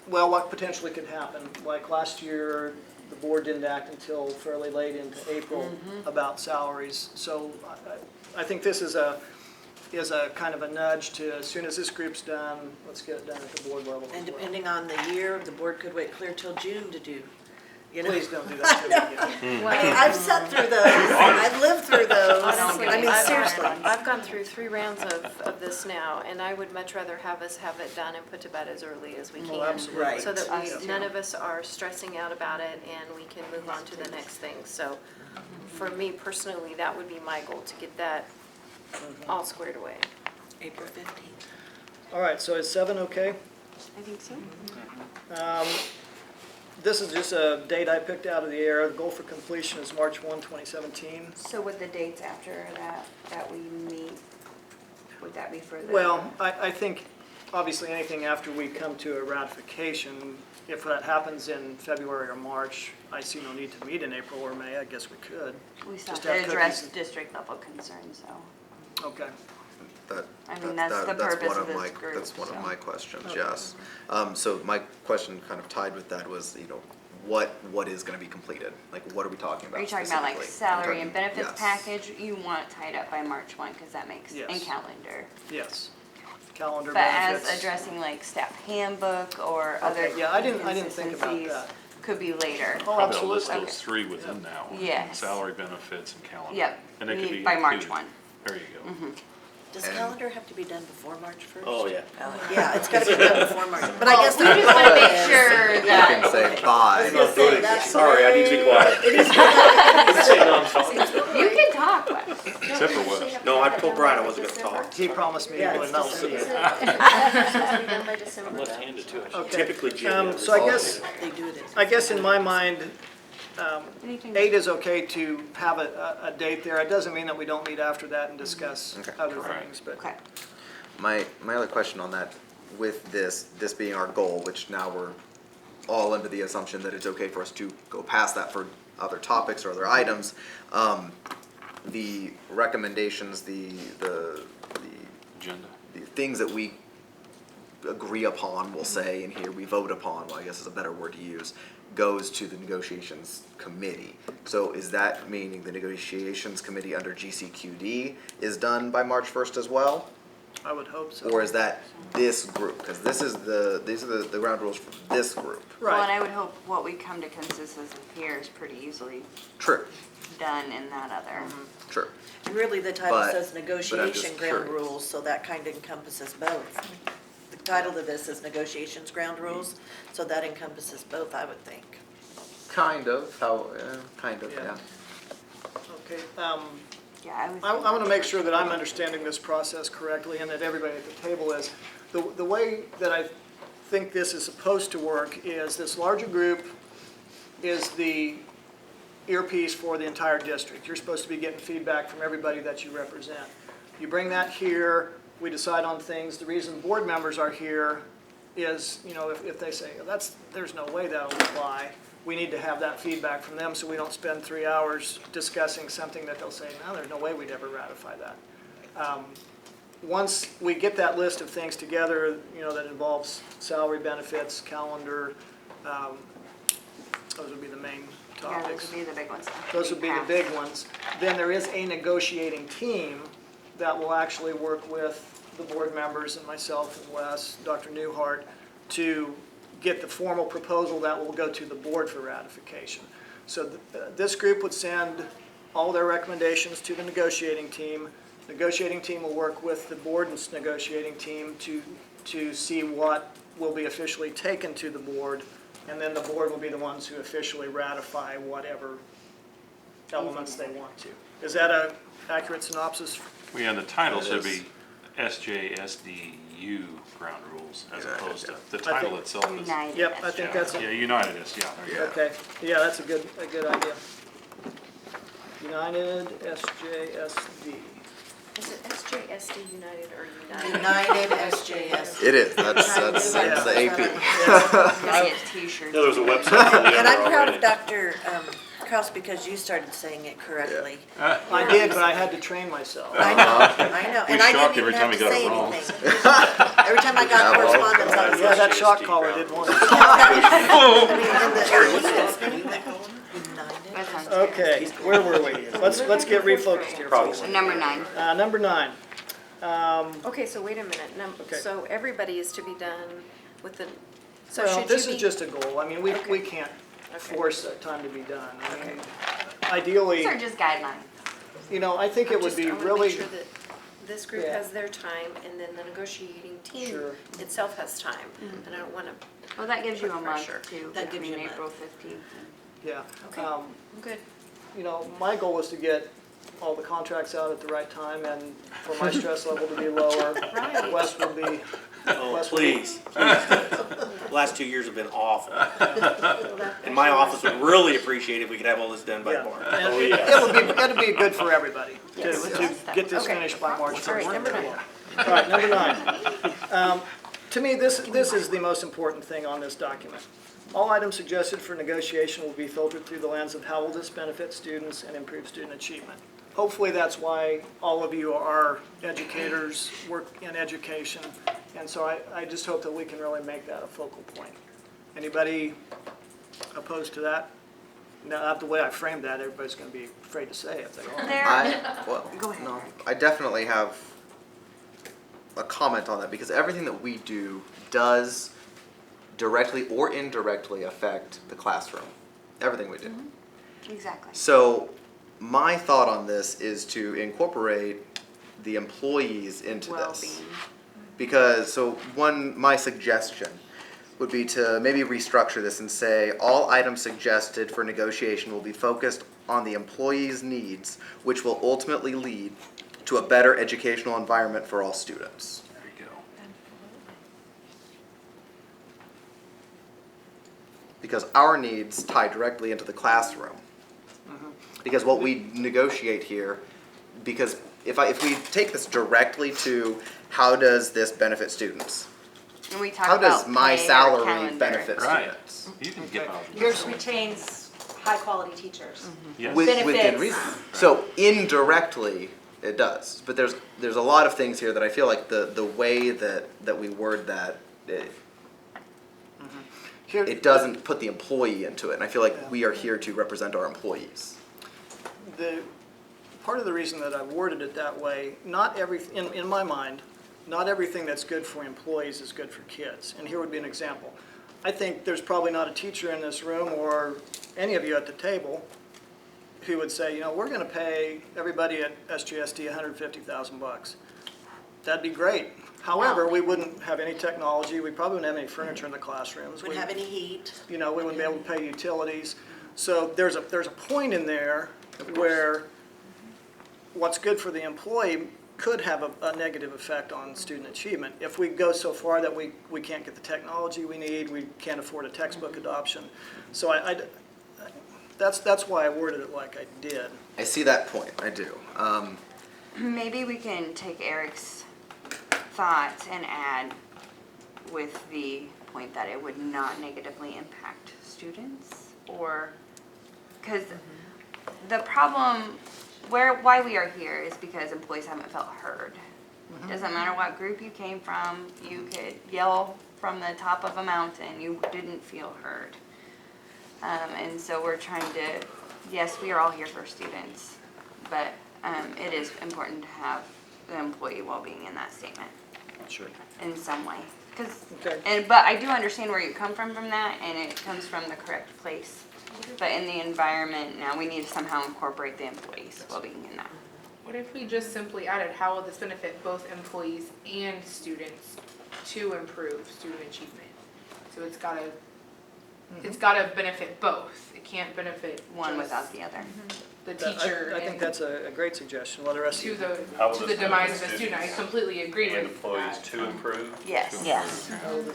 well, what potentially could happen. Like last year, the board didn't act until fairly late into April about salaries. So I think this is a kind of a nudge to, as soon as this group's done, let's get it done at the board level. And depending on the year, the board could wait clear till June to do. You know? Please don't do that to me again. I mean, I've sat through those, I've lived through those. Honestly, I mean, seriously. I've gone through 3 rounds of this now, and I would much rather have us have it done and put to bed as early as we Well, can. absolutely. Right. So that Us none of us are stressing out about it, and we can move on to the next thing. So for me personally, that would be my goal, to get that all squared away. April 15th. All right, so is 7 okay? I think so. This is just a date I picked out of the air. The goal for completion is March 1, 2017. So with the dates after that we meet, would that be for the? Well, I think, obviously, anything after we come to a ratification, if that happens in February or March, I see no need to meet in April or May. I guess we could. We still just have to have address cookies. district level concerns, so. Okay. I mean, that's the purpose of this group, That's one of so. my questions, Okay. yes. So my question kind of tied with that was, what is gonna be completed? Like, what are we talking about Are you talking about like specifically? salary and benefits Yes. package? You want it tied up by March 1, because that makes, Yes. and calendar. Yes. Calendar But as benefits. addressing like staff handbook or other Okay, yeah, I didn't think about inconsistencies that. could be later. Oh, Probably I'll list absolutely. those three within that one. Yes. Salary, benefits, and calendar. Yep, And they could be by March included. 1. There you go. Does And- calendar have to be done before March 1st? Oh, yeah. Yeah, it's gotta be done before March, but I guess We the just want to goal make is- sure You that. can say by. I was gonna say, that's Sorry, I need to be quiet. It is. Say no, I'm talking. You can talk, Wes. Except for Wes. No, I told Brian I wasn't gonna talk. He promised me he Yeah, would it's not December. see it. I'm left-handed too. I should- Okay. Typically, Jim. So I guess, They do it. I guess in my mind, Anything 8 is okay to have a date there. It doesn't mean that we don't meet after that and discuss Okay. other Right. things, but. Okay. My other question on that, with this being our goal, which now we're all under the assumption that it's okay for us to go past that for other topics or other items, the recommendations, the Agenda. things that we agree upon, we'll say, and here we vote upon, well, I guess is a better word to use, goes to the negotiations committee. So is that meaning the negotiations committee under GCQD is done by March 1st as well? I would hope so. Or is that this group? Because these are the ground rules for this group. Well, and Right. I would hope what we come to consensus with here is pretty easily True, done in that other. true. And really, the title But- says but I'm negotiation just ground curious. rules, so that kind of encompasses both. The title of this is negotiations ground rules, so that encompasses both, I would think. Kind of, kind of, Yeah. yeah. Okay, Yeah, I would. I want to make sure that I'm understanding this process correctly and that everybody at the table is. The way that I think this is supposed to work is this larger group is the earpiece for the entire district. You're supposed to be getting feedback from everybody that you represent. You bring that here, we decide on things. The reason board members are here is, you know, if they say, there's no way that'll apply, we need to have that feedback from them so we don't spend 3 hours discussing something that they'll say, no, there's no way we'd ever ratify that. Once we get that list of things together, you know, that involves salary, benefits, calendar, those would be the main Yeah, topics. those would be the big ones. Those would be the big ones. Then there is a negotiating team that will actually work with the board members and myself and Wes, Dr. Newhart, to get the formal proposal that will go to the board for ratification. So this group would send all their recommendations to the negotiating team. Negotiating team will work with the board's negotiating team to see what will be officially taken to the board, and then the board will be the ones who officially ratify whatever elements they want to. Is that an accurate synopsis? Well, yeah, and the title It should is. be SJSDU ground rules as Yeah, opposed to, yeah. the I title think- itself is. United. Yep, I think that's, Yeah, United is, yeah, there you go. okay, yeah, that's a good idea. United SJSD. Is it SJSD United or United? United SJS. It is, that's the AP. Gotta get t-shirts. Yeah, there's a website for the And I'm other proud already. of Dr. Kraus because you started saying it correctly. I did, but I had to train myself. I know, We and I shocked didn't even every time have he to got it say wrong. anything. Every time I got Yeah, well, correspondence, I was Yeah, like, that shock collar did wonders. That sounds Okay, where were we? Let's get refocused here, folks. good. Number 9. Number 9. Okay, so wait a minute, Okay. so everybody is to be done with the, so Well, should you this is be? just a goal. I mean, we Okay. can't Okay. force that time to be done. I mean, ideally, These are just guidelines. you know, I think it would be I wanna really, make sure that this group Yeah. has their time, and then the negotiating team Sure. itself has time, and I don't wanna, Well, that gives you a Put month pressure. too, That gives between you a month. April 15th and. yeah. Okay. Um, I'm good. You know, my goal is to get all the contracts out at the right time and for my stress level to be lower. Right. Wes will be, Oh, Wes will be- please. Last 2 years have been awful. And my office would really appreciate if we could have all this done by yeah. March. And Oh, it'll be good for everybody to Yes. get this Okay. finished by March 1st. All right, number 9. All right, number 9. To me, this is the most important thing on this document. All items suggested for negotiation will be filtered through the lens of how will this benefit students and improve student achievement. Hopefully, that's why all of you are educators, work in education, and so I just hope that we can really make that a focal point. Anybody opposed to that? Now, not the way I framed that, everybody's gonna be afraid to say it. They are. Go ahead. No, I definitely have a comment on that because everything that we do does directly or indirectly affect the classroom. Everything we do. Exactly. So my thought on this is to incorporate the employees into this. Well-being. Because, my suggestion would be to maybe restructure this and say, all items suggested for negotiation will be focused on the employee's needs, which will ultimately lead to a better educational environment for all students. There you go. Because our needs tie directly into the classroom. Because what we negotiate here, because if we take this directly to how does this benefit students? And we talk How about does my pay or salary calendar. benefit Right. students? You can get out. Yours retains high-quality teachers. Yes. Within Benefits. reason. So indirectly, it does. But there's a lot of things here that I feel like the way that we word that, it doesn't put the employee into it. And I feel like we are here to represent our employees. Part of the reason that I worded it that way, in my mind, not everything that's good for employees is good for kids. And here would be an example. I think there's probably not a teacher in this room or any of you at the table who would say, you know, we're going to pay everybody at SJSD $150,000. That'd be great. However, we wouldn't have any technology. We probably wouldn't have any furniture in the classrooms. Wouldn't have any heat. You know, we wouldn't be able to pay utilities. So there's a point in there where what's good for the employee could have a negative effect on student achievement. If we go so far that we can't get the technology we need, we can't afford a textbook adoption. So that's why I worded it like I did. I see that point, I do. Maybe we can take Eric's thoughts and add with the point that it would not negatively impact students, or, because the problem, why we are here is because employees haven't felt heard. Doesn't matter what group you came from, you could yell from the top of a mountain, you didn't feel heard. And so we're trying to, yes, we are all here for students, but it is important to have the employee well-being in that statement. Sure. In some way. Okay. But I do understand where you come from that, and it comes from the correct place. But in the environment now, we need to somehow incorporate the employees' well-being in that. What if we just simply added, how will this benefit both employees and students to improve student achievement? So it's gotta benefit both. It can't benefit One just without the other. the teacher I think and that's a great suggestion. Well, the rest to of the, How will to the this demise benefit of the student. I students completely agree and with employees that. to improve? Yes. Yes.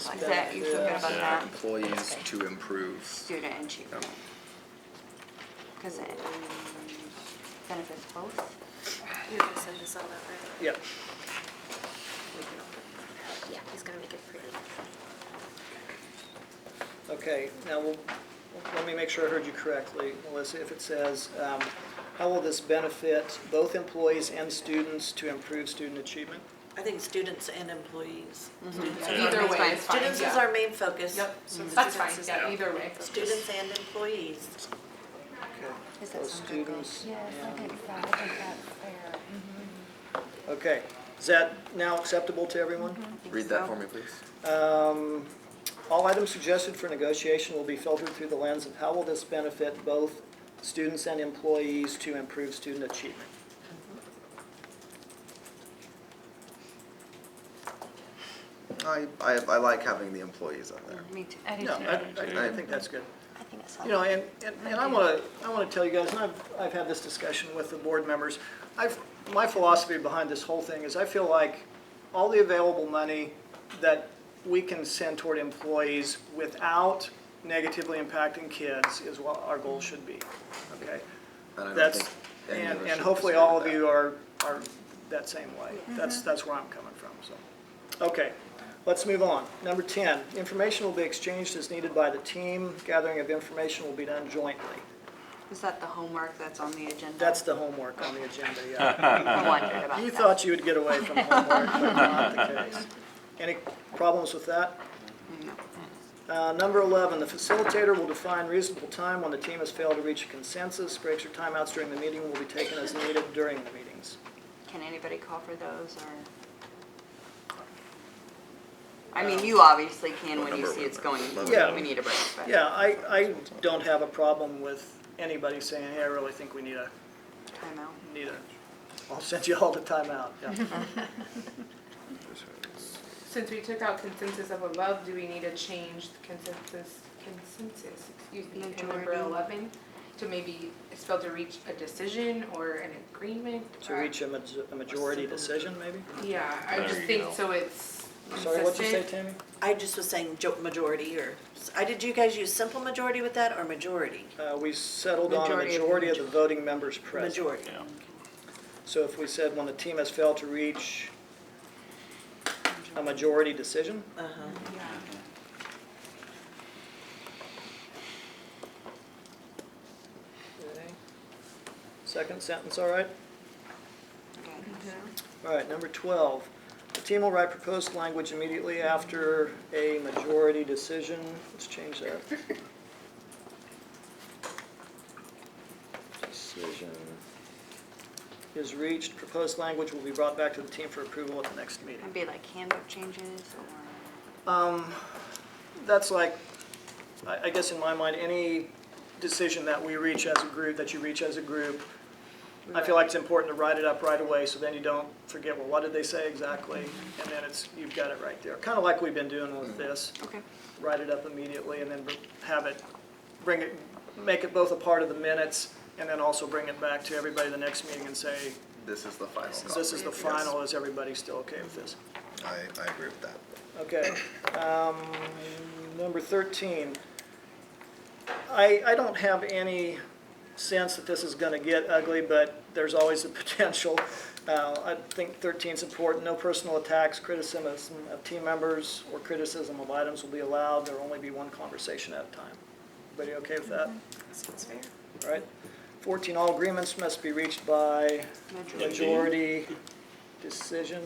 Like that, you feel good about that? Employees to improve. Student achievement. Because it benefits both. You're gonna send us on that, right? Yeah. Yeah, he's gonna make it pretty. Okay, now let me make sure I heard you correctly, Melissa. If it says, how will this benefit both employees and students to improve student achievement? I think students and employees. Students are Either our way main- is fine, Students is yeah. our main focus. Yep, Students that's fine, is- yeah, either way. Students and employees. Okay. Is that Both something good? students Yes, I and- think so. I think that's fair. Okay, is that now acceptable to everyone? Read that for me, please. All items suggested for negotiation will be filtered through the lens of how will this benefit both students and employees to improve student achievement? I like having the employees on there. Me too. I do No, too. I think that's good. I think it's You know, and I want to tell you guys, and I've had this discussion with the board members. My philosophy behind this whole thing is I feel like all the available money that we can send toward employees without negatively impacting kids is what our goal should be, okay? And I don't That's, think any of us and should hopefully disagree all with of that. you are that same way. That's where I'm coming from, so. Okay, let's move on. Number 10, information will be exchanged as needed by the team. Gathering of information will be done jointly. Is that the homework that's on the agenda? That's the homework on the agenda, yeah. I wondered about You that. thought you would get away from homework, but not the case. Any problems with that? Number 11, the facilitator will define reasonable time when the team has failed to reach a consensus. Breaks or timeouts during the meeting will be taken as needed during the meetings. Can anybody call for those, or? I mean, you obviously can when you see it's going, Yeah. we need a break, but. Yeah, I don't have a problem with anybody saying, hey, I really think we need a, Timeout. I'll send you all the timeout, yeah. Since we took out consensus up above, do we need to change the consensus, excuse me, in number Majority. 11? To maybe spell to reach a decision or an agreement? To reach a majority decision, maybe? Yeah, I There just you think go. so it's Sorry, what'd you say, consistent. Tammy? I just was saying majority, or, did you guys use simple majority with that, or majority? We settled on a Majority of the majority of the voting members present. Majority. Yeah. So if we said when the team has failed to reach a majority decision, Uh-huh. Yeah. okay. Second sentence, all right? All right, number 12. The team will write proposed language immediately after a majority decision. Let's change that. Decision is reached. Proposed language will be brought back to the team for approval at the next meeting. It'd be like handbook changes, or? That's like, I guess in my mind, any decision that we reach as a group, that you reach as a group, I feel like it's important to write it up right away, so then you don't forget, well, what did they say exactly? And then you've got it right there. Kind of like we've been doing with this. Okay. Write it up immediately and then have it, make it both a part of the minutes, and then also bring it back to everybody the next meeting and say, This is the final copy. this is the final, is everybody still okay with this? I agree with that. Okay. Number 13. I don't have any sense that this is going to get ugly, but there's always a potential. I think 13 is important. No personal attacks, criticism of team members, or criticism of items will be allowed. There will only be one conversation at a time. Everybody okay with that? Sounds fair. All right. 14, all agreements must be reached by majority decision.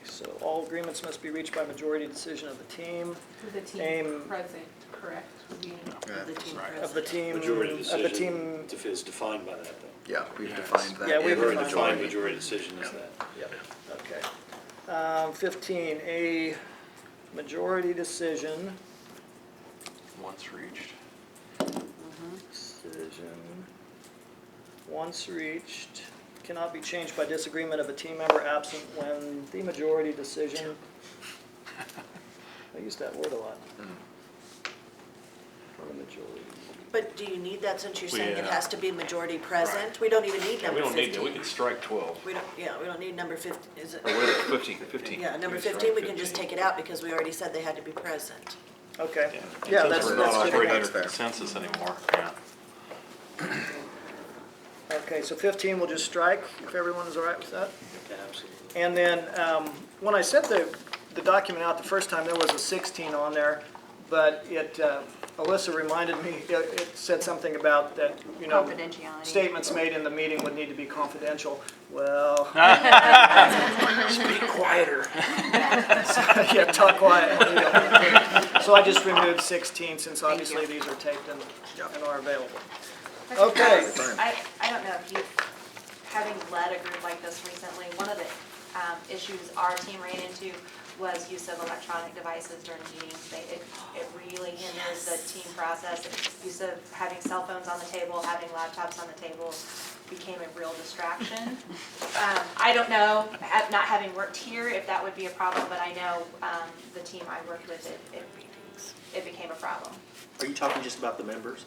So all agreements must be reached by majority decision of the team. With the team Aim- present, correct? Would be- The team Of the team. Majority Of the decision team. is defined by that, though. Yeah, we've defined that. Yeah, in we've the defined majority. Majority decision is that. Yep, okay. 15, a majority decision. Once reached. Decision, once reached, cannot be changed by disagreement of a team member absent when the majority decision. I use that word a lot. For the majority. But do you need that since you're We, saying it has to be majority present? Right. We don't even need We number don't need 15. to, we can strike 12. We don't, yeah, we don't need number 15, is it? Or wait, 15. Yeah, number We can 15, we strike can just 15. take it out because we already said they had to be present. Okay, Yeah, yeah, since that's we're not good. operating That's under fair. consensus anymore, yeah. Okay, so 15 we'll just strike, if everyone is all right with that? Absolutely. And then, when I sent the document out the first time, there was a 16 on there, but Alyssa reminded me, it said something about that, Confidentiality. statements made in the meeting would need to be confidential. Well, speak quieter. Yeah, talk quietly. So I just removed 16, since obviously these are taped and are available. Okay. I don't know if you've, having led a group like this recently, one of the issues our team ran into was use of electronic devices during meetings. It really hinders the team process. Use of having cell phones on the table, having laptops on the table became a real distraction. I don't know, not having worked here, if that would be a problem, but I know the team I worked with, it became a problem. Are you talking just about the members?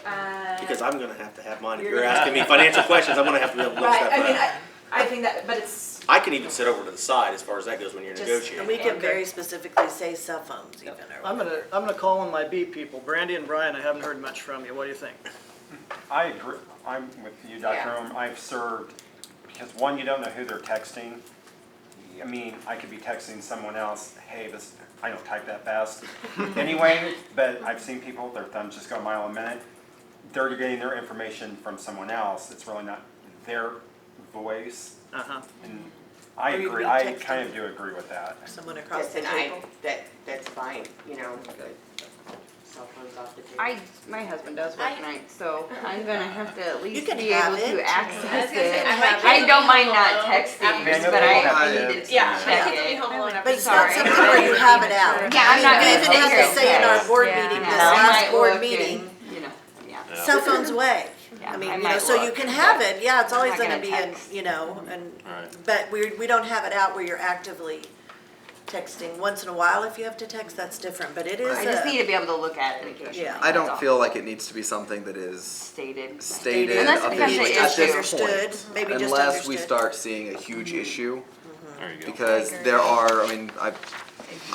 Uh, Because I'm gonna have to have mine. If you're asking me financial questions, I'm gonna have to be able to look Right, stuff I mean, up. I think that, but it's, I can even sit over to the side as far as that goes when you're Just- negotiating. And we can very specifically say cell phones even, or I'm gonna call on my B people. Brandy and Brian, I haven't heard much from you. What do you think? I agree, I'm with you, Dr. Ohm. I've served, because one, you don't know who they're texting. I mean, I could be texting someone else, hey, this, I don't type that fast anyway, but I've seen people, their thumbs just go a mile a minute. They're getting their information from someone else. It's really not their voice. Uh-huh. And I Or you agree, can I text kind them. of do agree with that. Someone across Yes, the and table. that's fine, you know, cell phones off the table. My husband does work nights, so I'm gonna have to at least can be have able to it. access say, it. I have I it. don't mind not texting, Manual but I labor. need to Yeah, check my kids will be it. home alone But after it's not Sorry. something where you have it out. Yeah, I'm not I mean, gonna we even have sit to say in here. our board Yeah. meeting, Yeah, this I last might board look meeting, and, you know, yeah. cell phones away. Yeah, I mean, I you know, might so you look, can have but it, yeah, it's always I'm not gonna be gonna in, text. you know, and, Right. but we don't have it out where you're actively texting. Once in a while, if you have to text, that's different, but it is I just a- need to be able to look at it occasionally. Yeah. I that's all. don't feel like it needs to be something that is Stated. stated Unless it becomes an officially at issue. this point. Understood, maybe just Unless we understood. start seeing a huge issue, There you go. because there are, I mean,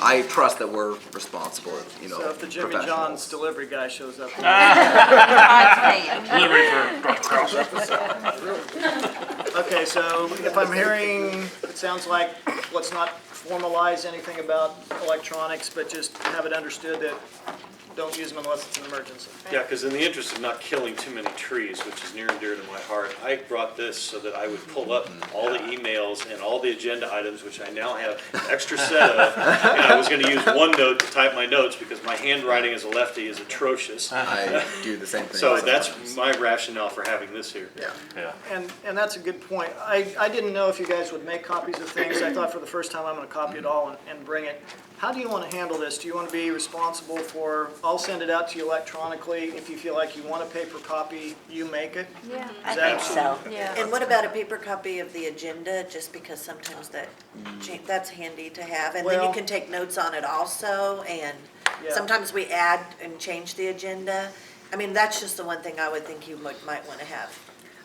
I trust that we're responsible, you know, So if the Jimmy John's professionals. delivery guy shows up. God's paying. Delivery for Dr. Kraus. Okay, so if I'm hearing, it sounds like, let's not formalize anything about electronics, but just have it understood that don't use them unless it's an emergency. Yeah, because in the interest of not killing too many trees, which is near and dear to my heart, I brought this so that I would pull up all the emails and all the agenda items, which I now have an extra set of. And I was gonna use OneNote to type my notes because my handwriting as a lefty is atrocious. I do the same thing. So that's sometimes. my rationale for having this here. Yeah. Yeah. And that's a good point. I didn't know if you guys would make copies of things. I thought for the first time I'm gonna copy it all and bring it. How do you want to handle this? Do you want to be responsible for, I'll send it out to you electronically. If you feel like you want a paper copy, you make it? Yeah. Is that- so. Yeah. And what about a paper copy of the agenda, just because sometimes that's handy to have, and then you Well- can take notes on it also, and Yeah. sometimes we add and change the agenda. I mean, that's just the one thing I would think you might wanna have,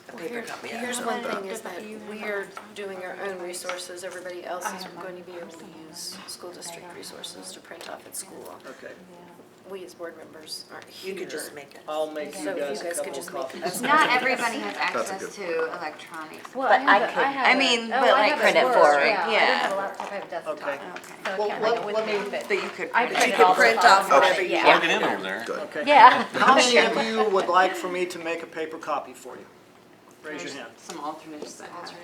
a paper copy of. Here's one thing is that we are doing our own resources, everybody else is going to be able to use school district resources to print off at school. Okay. We as board members aren't here. You could just make it. I'll make you So guys you a guys could couple just of make copies. Not everybody has That's a access good to electronics. Well, but I have I a- mean, oh, but I like have a credit Word, for it, yeah. I don't have a yeah. laptop, I have a desktop. Okay. So I Well, can't bring it with let me, me- but But you could. I print print it it can off print the off top. whatever you Yeah. Plug it in over there. Good. Okay. Yeah. How many of you would like for me to make a paper copy for you? Raise your hand. Some alternates that have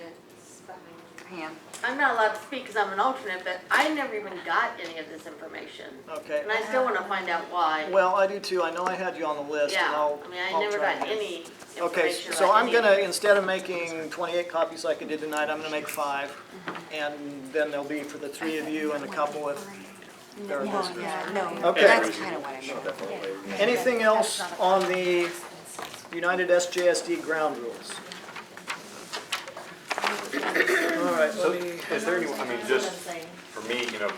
Pam. I'm not allowed to speak because I'm an alternate, but I never even got any of this information. Okay. And I still want to find out why. Well, I do too. I know I had you on the list and Yeah, I'll I mean, I I'll never try got again. any Okay, information so about I'm any of gonna, it. instead of making 28 copies like I did tonight, I'm gonna make 5. And then there'll be for the 3 of you and a couple if there are No, visitors. yeah, no, Okay. that's kind of what I meant. Anything else on the United SJSD ground rules? All right, So let me, is there any, I mean, just for me, you know,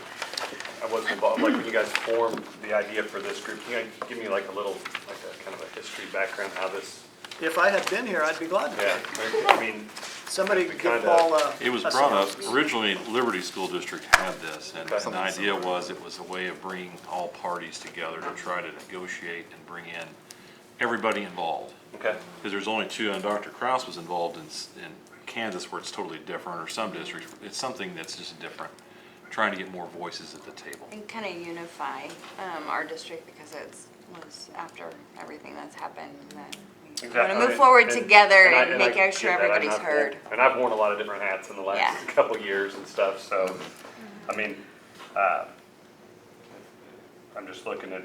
I wasn't involved, like when you guys formed the idea for this group, can you give me like a little, like a kind of a history background, how this, if I had been here, I'd be glad to. yeah, I mean, Somebody we give kinda- Paul a. It was a brought up, synopsis. originally Liberty School District had this, and Okay. the idea was it was a way of bringing all parties together to try to negotiate and bring in everybody involved. okay, Because there's only 2, and Dr. Kraus was involved in Kansas where it's totally different, or some districts, it's something that's just different, trying to get more voices at the table. And kind of unify our district because was after everything that's happened that we want to move forward together and make sure everybody's heard. And I've worn a lot of different hats in the last Yeah. couple of years and stuff, so, I mean, I'm just looking at,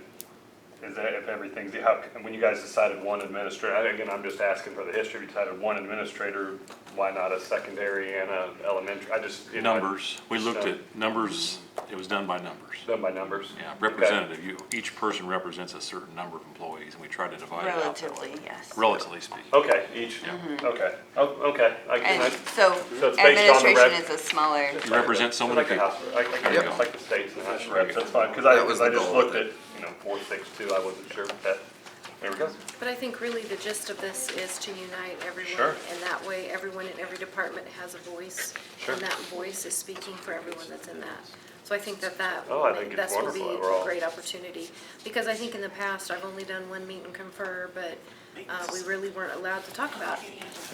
is that if everything's, how, when you guys decided one administrator, again, I'm just asking for the history, we decided one administrator, why not a secondary and a elementary, I just, you know. Numbers, we looked at numbers, it was done by numbers. Done by numbers? Yeah, representative, each person represents a certain number of employees, and we tried to divide it out. that way. Relatively, yes. Relatively speaking. Okay, each, okay, oh, okay. And so it's based on the administration rep- is a smaller, You represent so many Like the people. House, I There you guess go. like the states and the House of There you Reps, go. that's fine, because That was I the just goal of looked at, it. 462, I wasn't sure if that, there we go. But I think really the gist of this is to unite everyone. Sure. And that way, everyone in every department has a voice. Sure. And that voice is speaking for everyone that's in that. So I think that Oh, I think it's that's will be wonderful overall. a great opportunity. Because I think in the past, I've only done one meet and confer, but we really weren't allowed to talk about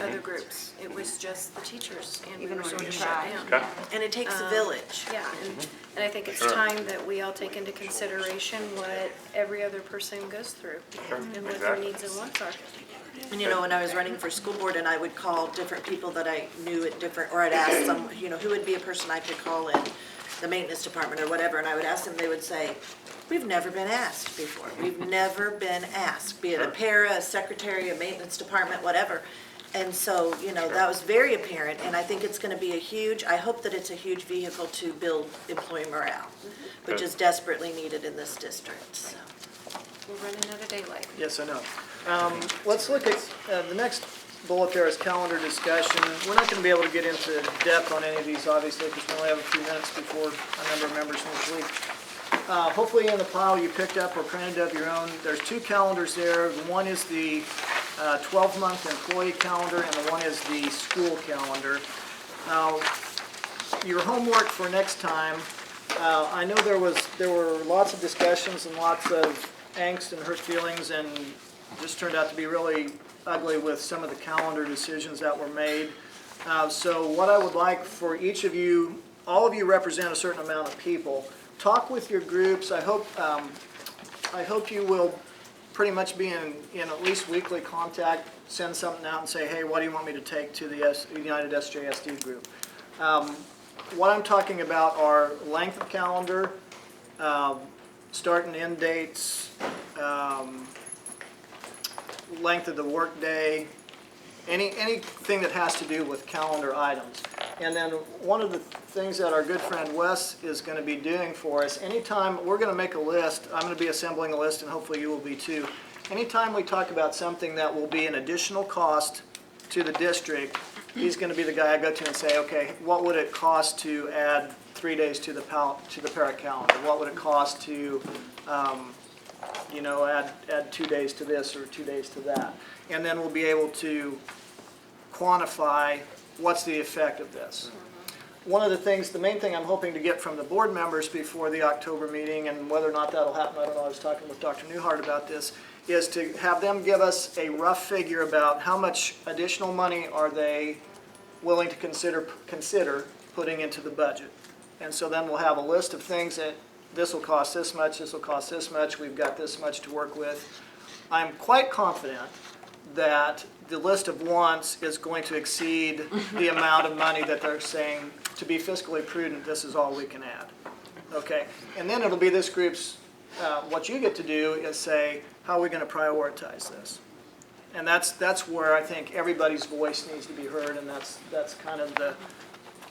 other groups. It was just the teachers, and we Even were when sort we of shut tried. down. Okay. And it takes a village. Yeah, and I think it's Sure. time that we all take into consideration what every other person goes through and what their Exactly. needs and wants are. And you know, when I was running for school board and I would call different people that I knew at different, or I'd ask some, you know, who would be a person I could call in the maintenance department or whatever, and I would ask them, they would say, we've never been asked before. We've never been asked, be it a para, a secretary, a maintenance department, whatever. And so, you know, that was very apparent, and I think it's gonna be a huge, I hope that it's a huge vehicle to build employee morale, which Good. is desperately needed in this district, so. We're running out of daylight. Yes, I know. Let's look at, the next bullet there is calendar discussion. We're not gonna be able to get into depth on any of these, obviously, because we only have a few minutes before a number of members next week. Hopefully in the pile you picked up or printed up your own, there's two calendars there. One is the 12-month employee calendar, and the one is the school calendar. Now, your homework for next time, I know there were lots of discussions and lots of angst and hurt feelings, and just turned out to be really ugly with some of the calendar decisions that were made. So what I would like for each of you, all of you represent a certain amount of people. Talk with your groups. I hope you will pretty much be in at least weekly contact, send something out and say, hey, what do you want me to take to the United SJSD group? What I'm talking about are length of calendar, start and end dates, length of the workday, anything that has to do with calendar items. And then one of the things that our good friend Wes is going to be doing for us, anytime we're going to make a list, I'm going to be assembling a list, and hopefully you will be too. Anytime we talk about something that will be an additional cost to the district, he's going to be the guy I go to and say, okay, what would it cost to add 3 days to the para calendar? What would it cost to you know, add 2 days to this or 2 days to that? And then we'll be able to quantify what's the effect of this. One of the things, the main thing I'm hoping to get from the board members before the October meeting, and whether or not that'll happen, I don't know, I was talking with Dr. Newhart about this, is to have them give us a rough figure about how much additional money are they willing to consider putting into the budget. And so then we'll have a list of things that this will cost this much, this will cost this much, we've got this much to work with. I'm quite confident that the list of wants is going to exceed the amount of money that they're saying, to be fiscally prudent, this is all we can add. Okay, and then it'll be this group's, what you get to do is say, how are we going to prioritize this? And that's where I think everybody's voice needs to be heard, and that's kind of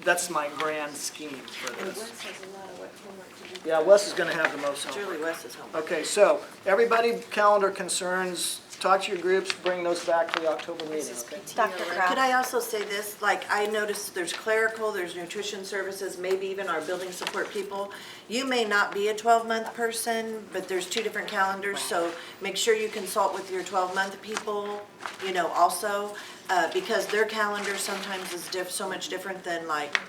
that's my grand scheme for And this. Wes has a lot of what homework to do. Yeah, Wes is going to have the most homework. Surely Wes is home. Okay, so everybody, calendar concerns, talk to your groups, bring those back to the October meeting, okay? Dr. Kraus. Could I also say this, like, I noticed there's clerical, there's nutrition services, maybe even our building support people. You may not be a 12-month person, but there's two different calendars, so make sure you consult with your 12-month people, you know, also, because their calendar sometimes is so much different than like,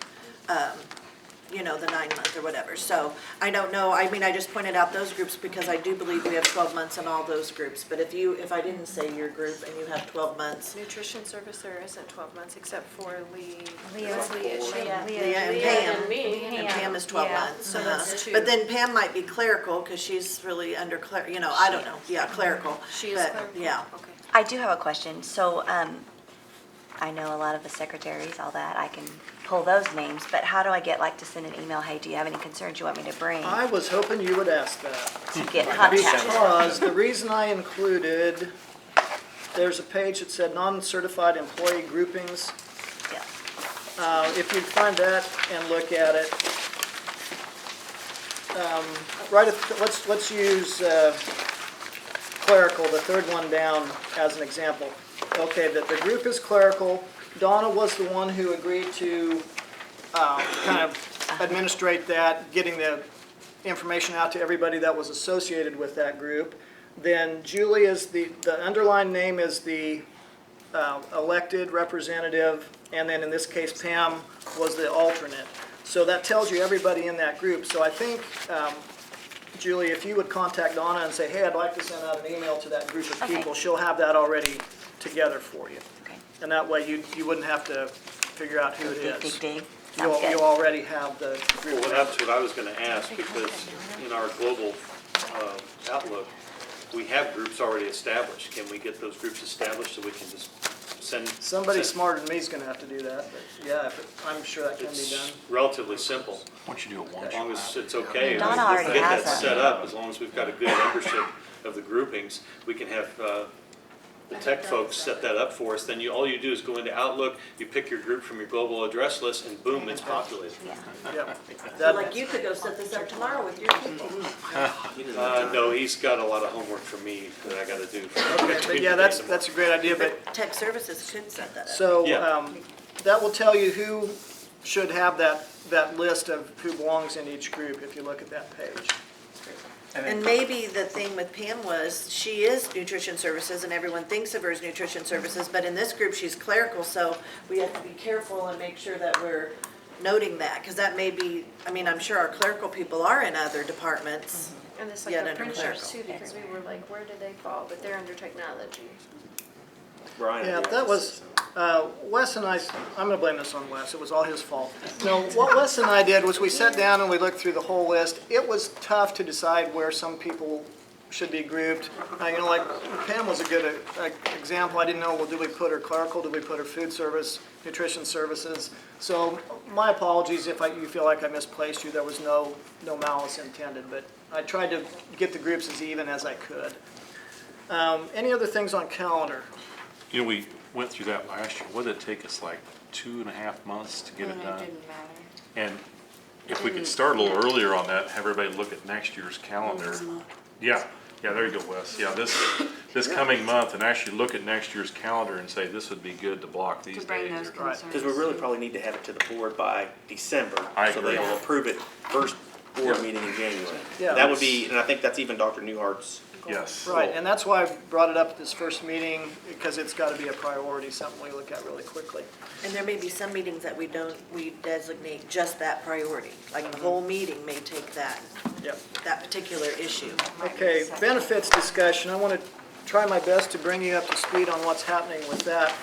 you know, the 9-month or whatever. So I don't know, I mean, I just pointed out those groups because I do believe we have 12 months in all those groups. But if I didn't say your group and you have 12 months, Nutrition service, there isn't 12 months except for Leah. Leah. Leah and Pam. and me. And Pam is 12 Yeah. months. So that's two. But then Pam might be clerical because she's really under, you know, I don't know, yeah, clerical. She is But, clerical? yeah. Okay. I do have a question. So, I know a lot of the secretaries, all that, I can pull those names, but how do I get, like, to send an email, hey, do you have any concerns you want me to bring? I was hoping you would ask that. To get in contact with them? Because the reason I included, there's a page that said non-certified employee groupings. Yeah. If you'd find that and look at it, let's use clerical, the third one down, as an example. Okay, that the group is clerical. Donna was the one who agreed to kind of administrate that, getting the information out to everybody that was associated with that group. Then Julie is the underlined name is the elected representative, and then in this case Pam was the alternate. So that tells you everybody in that group. So I think, Julie, if you would contact Donna and say, hey, I'd like to send out an email to that group of Okay. people, she'll have that already together for you. Okay. And that way you wouldn't have to figure out who it is. Dig. You already have the Well, group. that's what I was gonna ask, because in our global outlook, we have groups already established. Can we get those groups established so we can just send? Somebody smarter than me is gonna have to do that, but yeah, I'm sure that can be It's done. relatively simple, Why don't you do it one as shot? long as it's okay. Donna We can already get has that it. set up, as long as we've got a good membership of the groupings, we can have the tech folks set that up for us. Then all you do is go into Outlook, you pick your group from your global address list, and boom, it's populated. Yep. So like you could go set this up tomorrow with your people. No, he's got a lot of homework for me that I gotta do. Okay, but yeah, that's a great idea, but But tech services could set that up. so, Yeah. that will tell you who should have that list of who belongs in each group if you look at that page. And maybe the thing with Pam was, she is nutrition services and everyone thinks of her as nutrition services, but in this group, she's clerical, so we have to be careful and make sure that we're noting that, because that may be, I mean, I'm sure our clerical people are in other departments. And it's like Yet the under printers clerical. too, because we were like, where do they fall? But they're under technology. Brian. Yeah, that was, Wes and I'm gonna blame this on Wes, it was all his fault. No, what Wes and I did was we sat down and we looked through the whole list. It was tough to decide where some people should be grouped. You know, like Pam was a good example. I didn't know, well, did we put her clerical, did we put her food service, nutrition services? So my apologies if you feel like I misplaced you. There was no malice intended, but I tried to get the groups as even as I could. Any other things on calendar? You know, we went through that last year. What did it take us, like 2.5 months to get it done? didn't matter. And if we could start a little earlier on that, have everybody look at next year's calendar. Yeah, there you go, Wes. Yeah, this coming month, and actually look at next year's calendar and say, this would be good to block these To bring days. those or- concerns. Because we really probably need to have it to the board by December. I So agree. they will approve it first board Yeah. meeting in January. Yeah. That would be, and I think that's even Dr. Newhart's. Yes. Right, and that's why I brought it up at this first meeting, because it's got to be a priority, something we look at really quickly. And there may be some meetings that we designate just that priority. Like the whole meeting may take that Yep. particular issue. Okay, benefits discussion. I want to try my best to bring you up to speed on what's happening with that.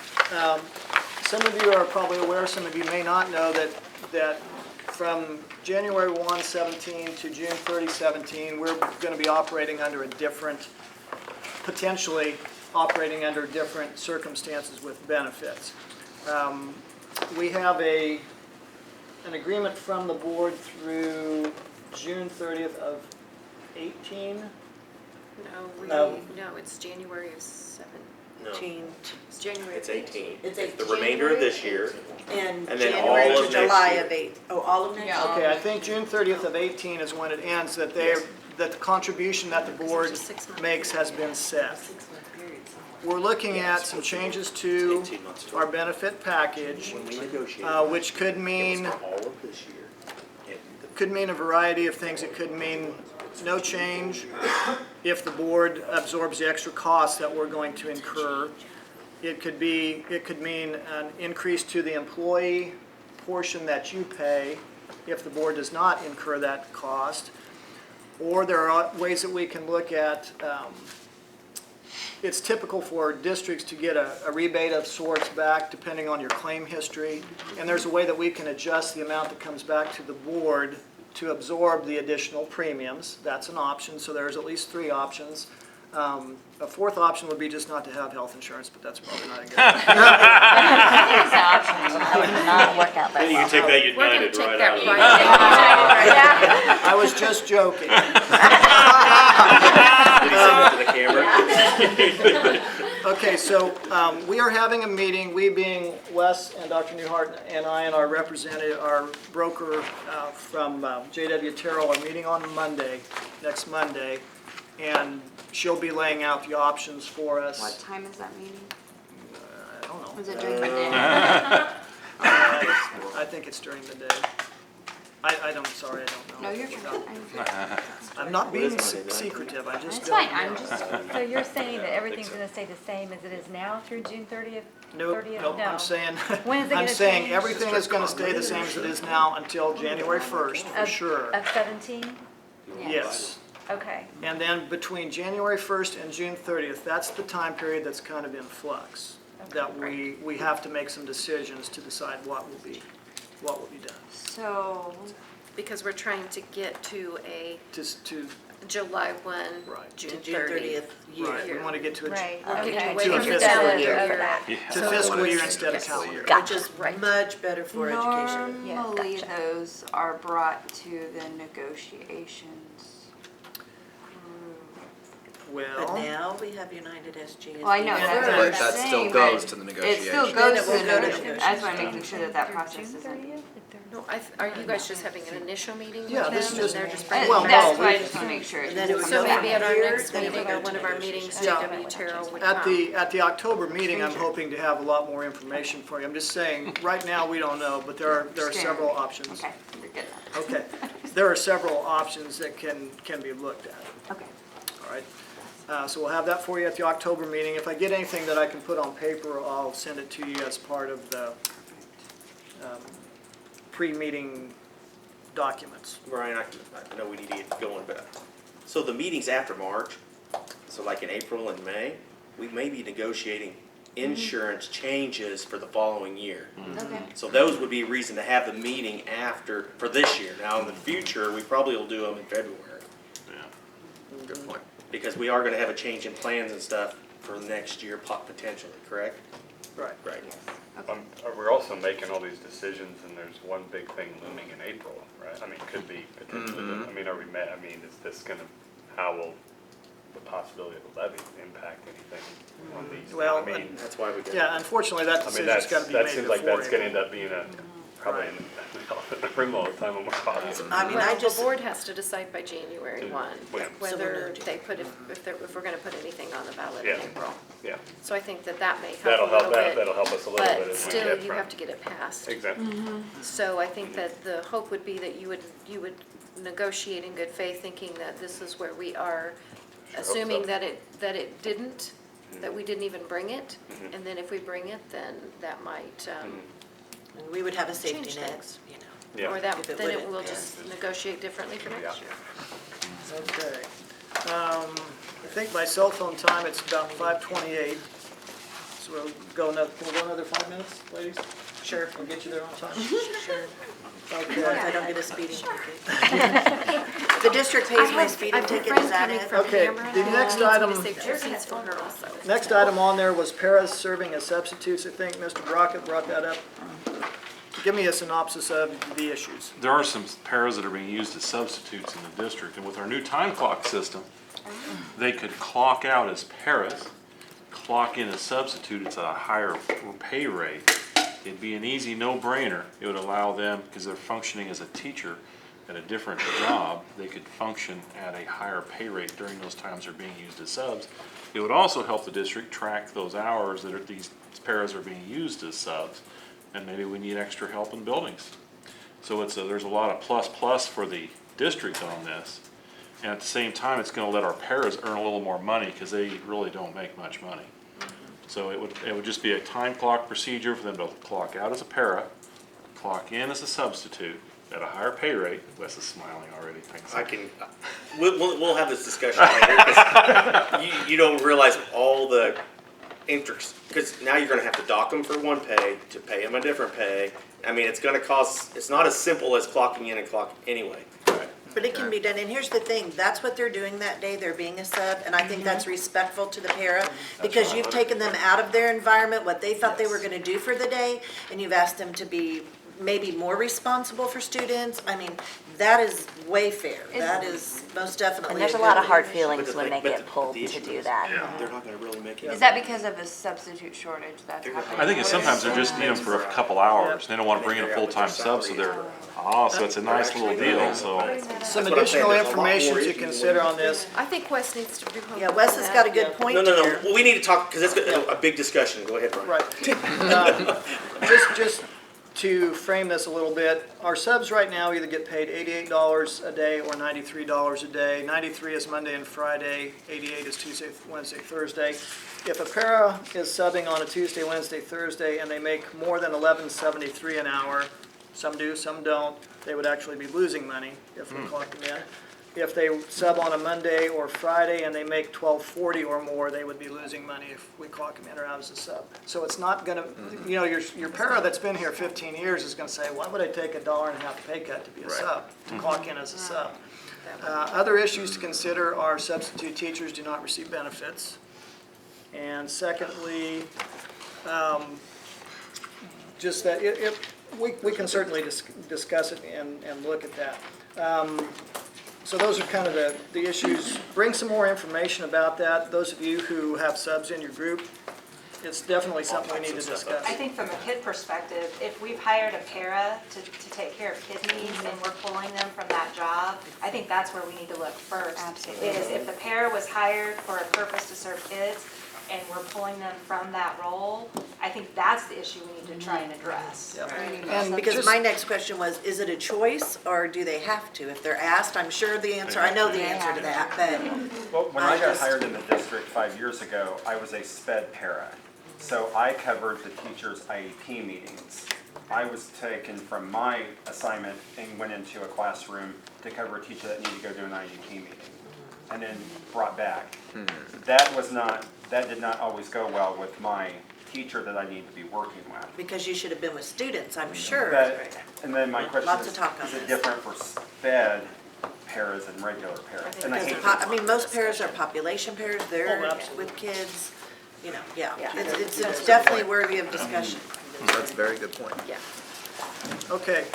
Some of you are probably aware, some of you may not know that from January 1, 17 to June 30, 17, we're going to be operating under potentially operating under different circumstances with benefits. We have an agreement from the board through June 30th of 18. No, it's January of 17. No, It's January of it's 18. It's The remainder of this year. And And then January all to of next July year. of 8. Oh, all of next year? Okay, I think June 30th of 18 is when it ends, that the contribution that the board makes has been set. We're looking at some changes to 18 months to our benefit package, When we negotiate, which could mean all of this year. a variety of things. It could mean no change if the board absorbs the extra costs that we're going to incur. It could mean an increase to the employee portion that you pay if the board does not incur that cost. Or there are ways that we can look at, it's typical for districts to get a rebate of sorts back depending on your claim history. And there's a way that we can adjust the amount that comes back to the board to absorb the additional premiums. That's an option, so there's at least 3 options. A fourth option would be just not to have health insurance, but that's probably not a good idea. These options, that would not work out that Then you well. can take that We're gonna United take right that out of right. I was just joking. Did he send it to the camera? Okay, so we are having a meeting, we being Wes and Dr. Newhart and I and our representative, our broker from JW Terrell are meeting on Monday, next Monday, and she'll be laying out the options for us. What time is that meeting? I don't know. Was it during the day? I think it's during the day. Sorry, I don't know. No, you're fine. I'm not being secretive, I just That's don't fine, I'm know. just, So you're saying that everything's gonna stay the same as it is now through June 30th? Nope, 30th? nope, No. I'm saying, When is it I'm gonna saying change? everything is gonna stay the same as it is now until January 1st, for sure. Of 17? Yes. Okay. And then between January 1st and June 30th, that's the time period that's kind of in flux. That we have to make some decisions to decide what will be done. so, Because we're trying to get to a Just to, July 1, Right. June To June 30th. 30th right, we year. want to get to a, Right, We're getting okay. away To a from fiscal that. year. Yeah. to fiscal year instead of Yes. calendar. Which is much better for education. normally gotcha. those are brought to the negotiations group. But Well, now we have United SJSD. Well, I know, that's what But I'm that still saying, goes but to the it negotiation. still Then goes it to will the go to negotiation. That's why I'm negotiation. making sure that that Through process June isn't. 30th? No, are you guys just having an initial meeting with Yeah, them? this is and just- they're just And bringing well, it that's no, why I we- just want to make sure. And then it would So go from maybe at our here, next then it meeting would or go one to of our meetings, negotiation. JW Terrell would at come. the October meeting, I'm hoping to have a lot more information for you. I'm just saying, right now, we don't know, but there are several options. Okay, you're good. Okay, there are several options that can be looked at. Okay. All right, so we'll have that for you at the October meeting. If I get anything that I can put on paper, I'll send it to you as part of the pre-meeting documents. Brian, I know we need to get going, but, so the meetings after March, so like in April and May, we may be negotiating insurance changes for the following year. Okay. So those would be a reason to have the meeting after, for this year. Now, in the future, we probably will do them in February, Yeah. Good point. because we are gonna have a change in plans and stuff for next year potentially, correct? Right. Right. We're also making all these decisions, and there's one big thing looming in April, right? I mean, could be potentially, I mean, is this gonna, how will the possibility of a levy impact anything on these? Well, I mean, That's why we got. Yeah, unfortunately, that I mean, decision's got to be made that seems like before that's gonna April. end up being a, probably in the room all the time when we're talking. I mean, Well, I the just, board has to decide by January 1, Yeah. whether they put, if we're gonna put anything on the ballot in Yeah. April. Yeah, So I think that may that'll help a help, little bit. that'll help us a little bit But as we still, get you from. have to get it passed. Exactly. So I think that the hope would be that you would negotiate in good faith, thinking that this is where we are, hope assuming so. that it didn't, that we didn't even bring it, and then if we bring it, then that might, and we would have a safety change net, things. you know. Yeah. or that, If it then it wouldn't will pass. just negotiate differently for next Yeah. year. Okay. I think by cell phone time, it's about 5:28. So we'll go another 5 minutes, ladies? Sure. We'll get you there on time. Sure. Okay. As long as I don't get a speeding ticket. The district pays my speeding ticket, is that it? Okay, the next item, Save 2 seats for her also. next item on there was paras serving as substitutes. I think Mr. Brockett brought that up. Give me a synopsis of the issues. There are some paras that are being used as substitutes in the district, and with our new time clock system, they could clock out as paras, clock in as substitutes at a higher pay rate. It'd be an easy no-brainer. It would allow them, because they're functioning as a teacher at a different job, they could function at a higher pay rate during those times they're being used as subs. It would also help the district track those hours that these paras are being used as subs, and maybe we need extra help in buildings. So there's a lot of plus for the district on this. And at the same time, it's gonna let our paras earn a little more money, because they really don't make much money. So it would just be a time clock procedure for them to clock out as a para, clock in as a substitute at a higher pay rate. Wes is smiling already, thanks. We'll have this discussion later, 'cause you don't realize all the intricacies, because now you're gonna have to dock them for one pay, to pay them a different pay. I mean, it's gonna cost, it's not as simple as clocking in and clock anyway. But it can be done, and here's the thing, that's what they're doing that day, they're being a sub, and I think that's respectful to the para, because you've taken them out of their environment, what they thought they were gonna do for the day, and you've asked them to be maybe more responsible for students. I mean, that is way fair, that is most definitely. And there's a good lot of thing. hard feelings when they But get pulled the to issue do is, that. they're not gonna really make it. Is that because of a substitute shortage that's happening? I think it's sometimes they're just need them for a couple hours. They don't wanna bring in a full-time sub, so so it's a nice little deal, so. Some what I'm saying, additional there's a lot information more to issues consider with on this. I think Wes needs to do homework. Yeah, Wes has got a good point No, here. well, we need to talk, because it's a big discussion, go ahead, Brian. Right. Just to frame this a little bit, our subs right now either get paid $88 a day or $93 a day. 93 is Monday and Friday, 88 is Tuesday, Wednesday, Thursday. If a para is subbing on a Tuesday, Wednesday, Thursday, and they make more than $11.73 an hour, some do, some don't, they would actually be losing money if we clock them in. If they sub on a Monday or Friday and they make $12.40 or more, they would be losing money if we clock them in or out as a sub. So it's not gonna, you know, your para that's been here 15 years is gonna say, why would I take $1.50 pay cut to be a sub, to clock in as a sub? Other issues to consider are substitute teachers do not receive benefits. And secondly, just that we can certainly discuss it and look at that. So those are kind of the issues. Bring some more information about that. Those of you who have subs in your group, it's definitely something we need to discuss. I think from a kid perspective, if we've hired a para to take care of kid needs and we're pulling them from that job, I think that's where we need to look first. Absolutely. Is if the para was hired for a purpose to serve kids and we're pulling them from that role, I think that's the issue we need to try and address. And Because my next question was, is it a choice or do they have to? If they're asked, I'm sure the answer, I know the answer to that, but. Well, when I got hired in the district 5 years ago, I was a sped para. So I covered the teachers' IEP meetings. I was taken from my assignment and went into a classroom to cover a teacher that needed to go do an IEP meeting, and then brought back. That did not always go well with my teacher that I need to be working with. Because you should have been with students, I'm sure. And then my question Lots is, of talk on is it this. different for sped paras and regular paras? And I hate to- I mean, most pairs are population pairs, they're absolutely. with kids, you know, yeah. It's definitely worthy of discussion. That's a very good point. Yeah. Okay.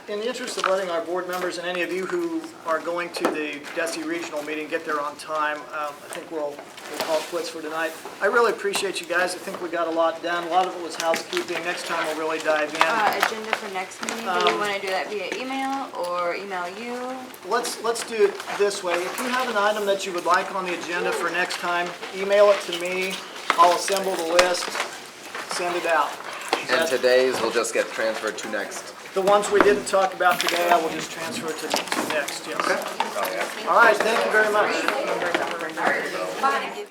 In the interest of letting our board members and any of you who are going to the DESI regional meeting get there on time, I think we'll call it quits for tonight. I really appreciate you guys. I think we got a lot done. A lot of it was housekeeping. Next time we'll really dive in. Agenda for next meeting, do we want to do that via email or email you? Let's do it this way. If you have an item that you would like on the agenda for next time, email it to me. I'll assemble the list, send it out. And today's will just get transferred to next. The ones we didn't talk about today, I will just transfer to next, yes. Okay. All right, thank you very much. Bye.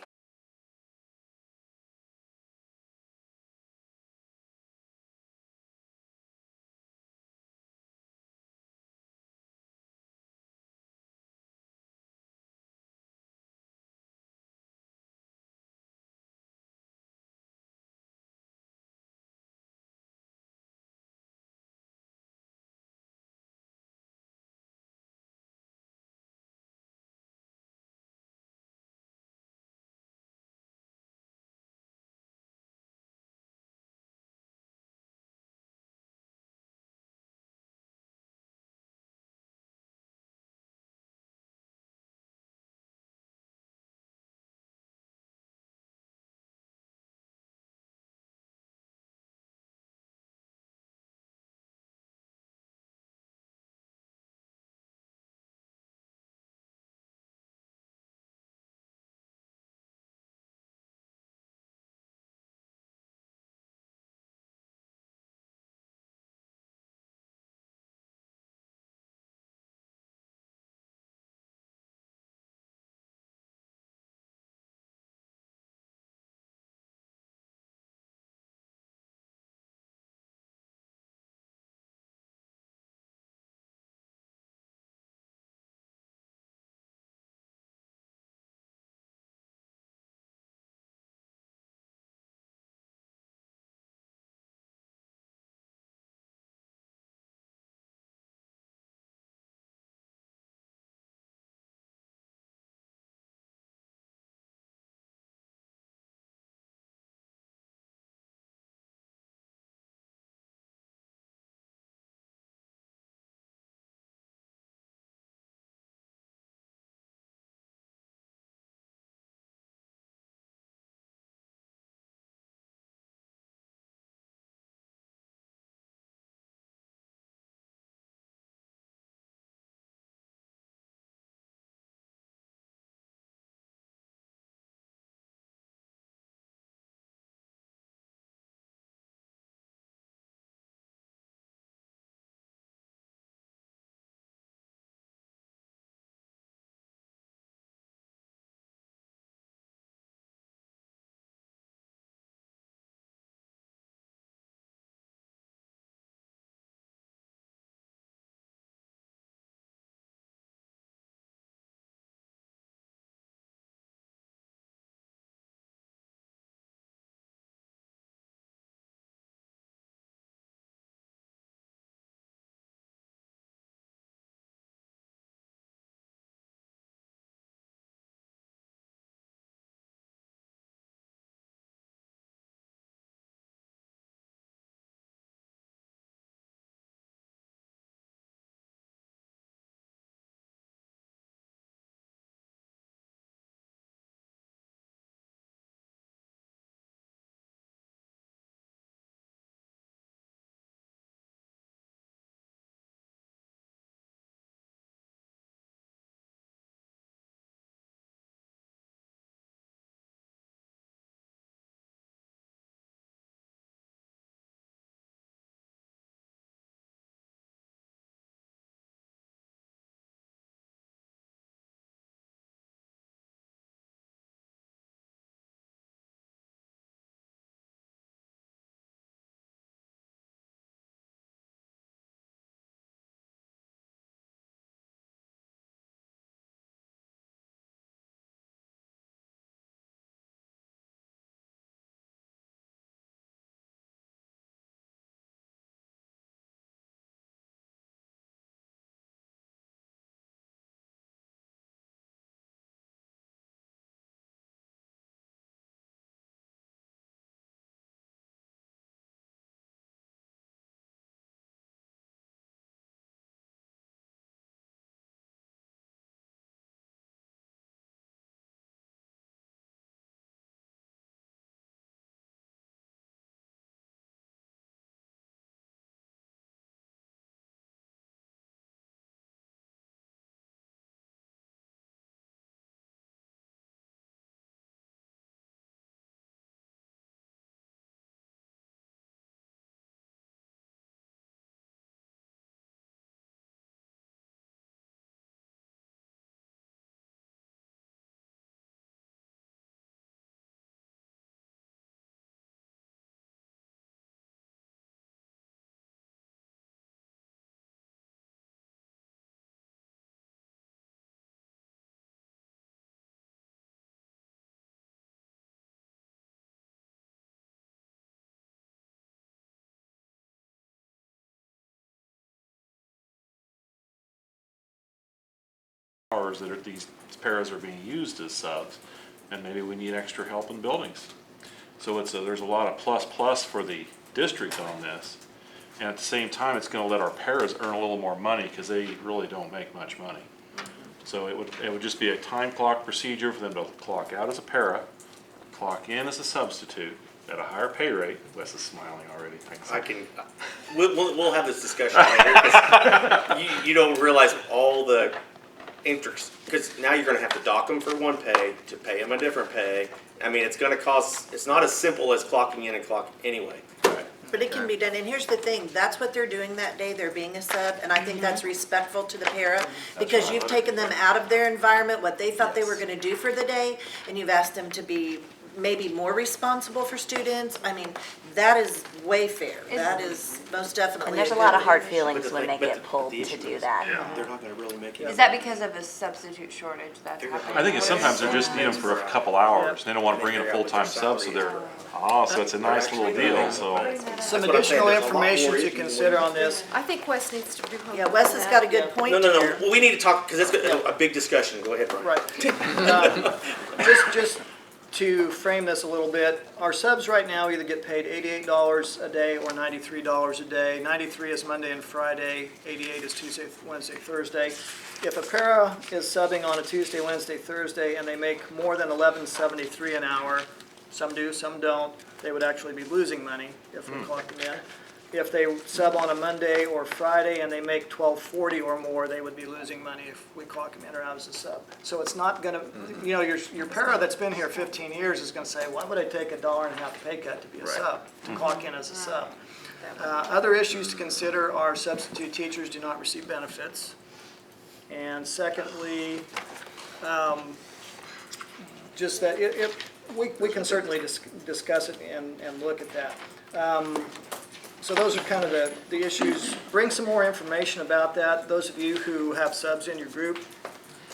hours that these paras are being used as subs, and maybe we need extra help in buildings. So there's a lot of plus for the district on this. And at the same time, it's gonna let our paras earn a little more money because they really don't make much money. So it would just be a time clock procedure for them to clock out as a para, clock in as a substitute at a higher pay rate. Wes is smiling already. We'll have this discussion later, 'cause you don't realize all the intricacies, because now you're gonna have to dock them for one pay to pay them a different pay. I mean, it's gonna cost, it's not as simple as clocking in and clock anyway. But it can be done, and here's the thing, that's what they're doing that day, they're being a sub, and I think that's respectful to the para, because you've taken them out of their environment, what they thought they were gonna do for the day, and you've asked them to be maybe more responsible for students. I mean, that is way fair, that is most definitely. And there's a good lot of hard thing. feelings when they get pulled the to issue do is, that. They're not gonna really make it. Is that because of a substitute shortage that's happening? I think it's sometimes they're just need them for a couple hours. They don't wanna bring in a full-time sub, so so it's a nice little deal, so. Some what I'm saying, additional there's a lot information more to issues consider when on this. I think Wes needs to do homework. Yeah, Wes has got a good point No, here. well, we need to talk, because it's a big discussion. Go ahead, Brian. Right. Just to frame this a little bit, our subs right now either get paid $88 a day or $93 a day. 93 is Monday and Friday, 88 is Tuesday, Wednesday, Thursday. If a para is subbing on a Tuesday, Wednesday, Thursday, and they make more than $11.73 an hour, some do, some don't, they would actually be losing money if we clock them in. If they sub on a Monday or Friday and they make $12.40 or more, they would be losing money if we clock them in or out as a sub. So it's not gonna, your para that's been here 15 years is gonna say, why would I take $1.50 pay cut to be a sub, to clock in as a sub? Other issues to consider are substitute teachers do not receive benefits. And secondly, just that we can certainly discuss it and look at that. So those are kind of the issues. Bring some more information about that. Those of you who have subs in your group,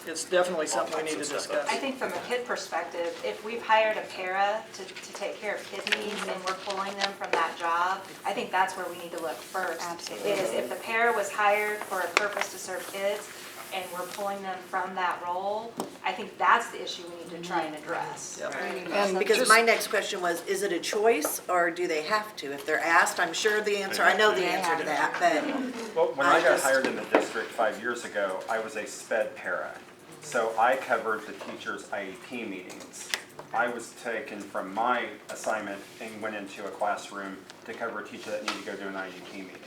it's definitely something we need to discuss. I think from a kid perspective, if we've hired a para to take care of kid needs and we're pulling them from that job, I think that's where we need to look first. Absolutely. Is if the para was hired for a purpose to serve kids and we're pulling them from that role, I think that's the issue we need to try and address. Yep. And because my next question was, is it a choice or do they have to? If they're asked, I'm sure the answer, I know the answer to that, but. Well, when I got hired in the district 5 years ago, I was a sped para. So I covered the teachers' IEP meetings. I was taken from my assignment and went into a classroom to cover a teacher that needed to go do an IEP meeting,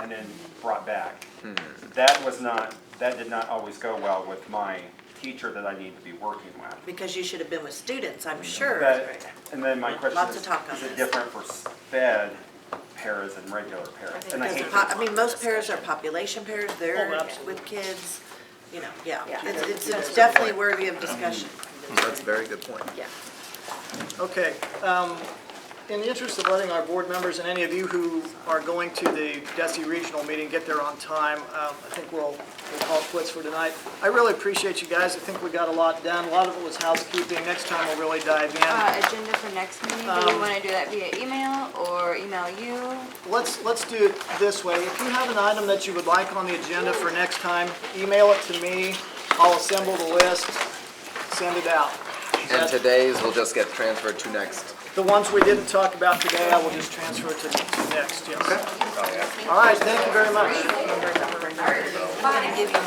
and then brought back. That did not always go well with my teacher that I need to be working with. Because you should have been with students, I'm sure. And then my question Lots is, of talk on is it this. different for sped paras and regular paras? And I hate to- I mean, most pairs are population pairs, they're absolutely. with kids, it's definitely worthy of discussion. That's a very good point. Yeah. Okay. In the interest of letting our board members and any of you who are going to the DESI regional meeting get there on time, I think we'll call it quits for tonight. I really appreciate you guys. I think we got a lot done. A lot of it was housekeeping. Next time we'll really dive in. Agenda for next meeting, do we want to do that via email or email you? Let's do it this way. If you have an item that you would like on the agenda for next time, email it to me. I'll assemble the list, send it out. And today's will just get transferred to next. The ones we didn't talk about today, I will just transfer to next, yes. All right, thank you very much. I'm gonna give you my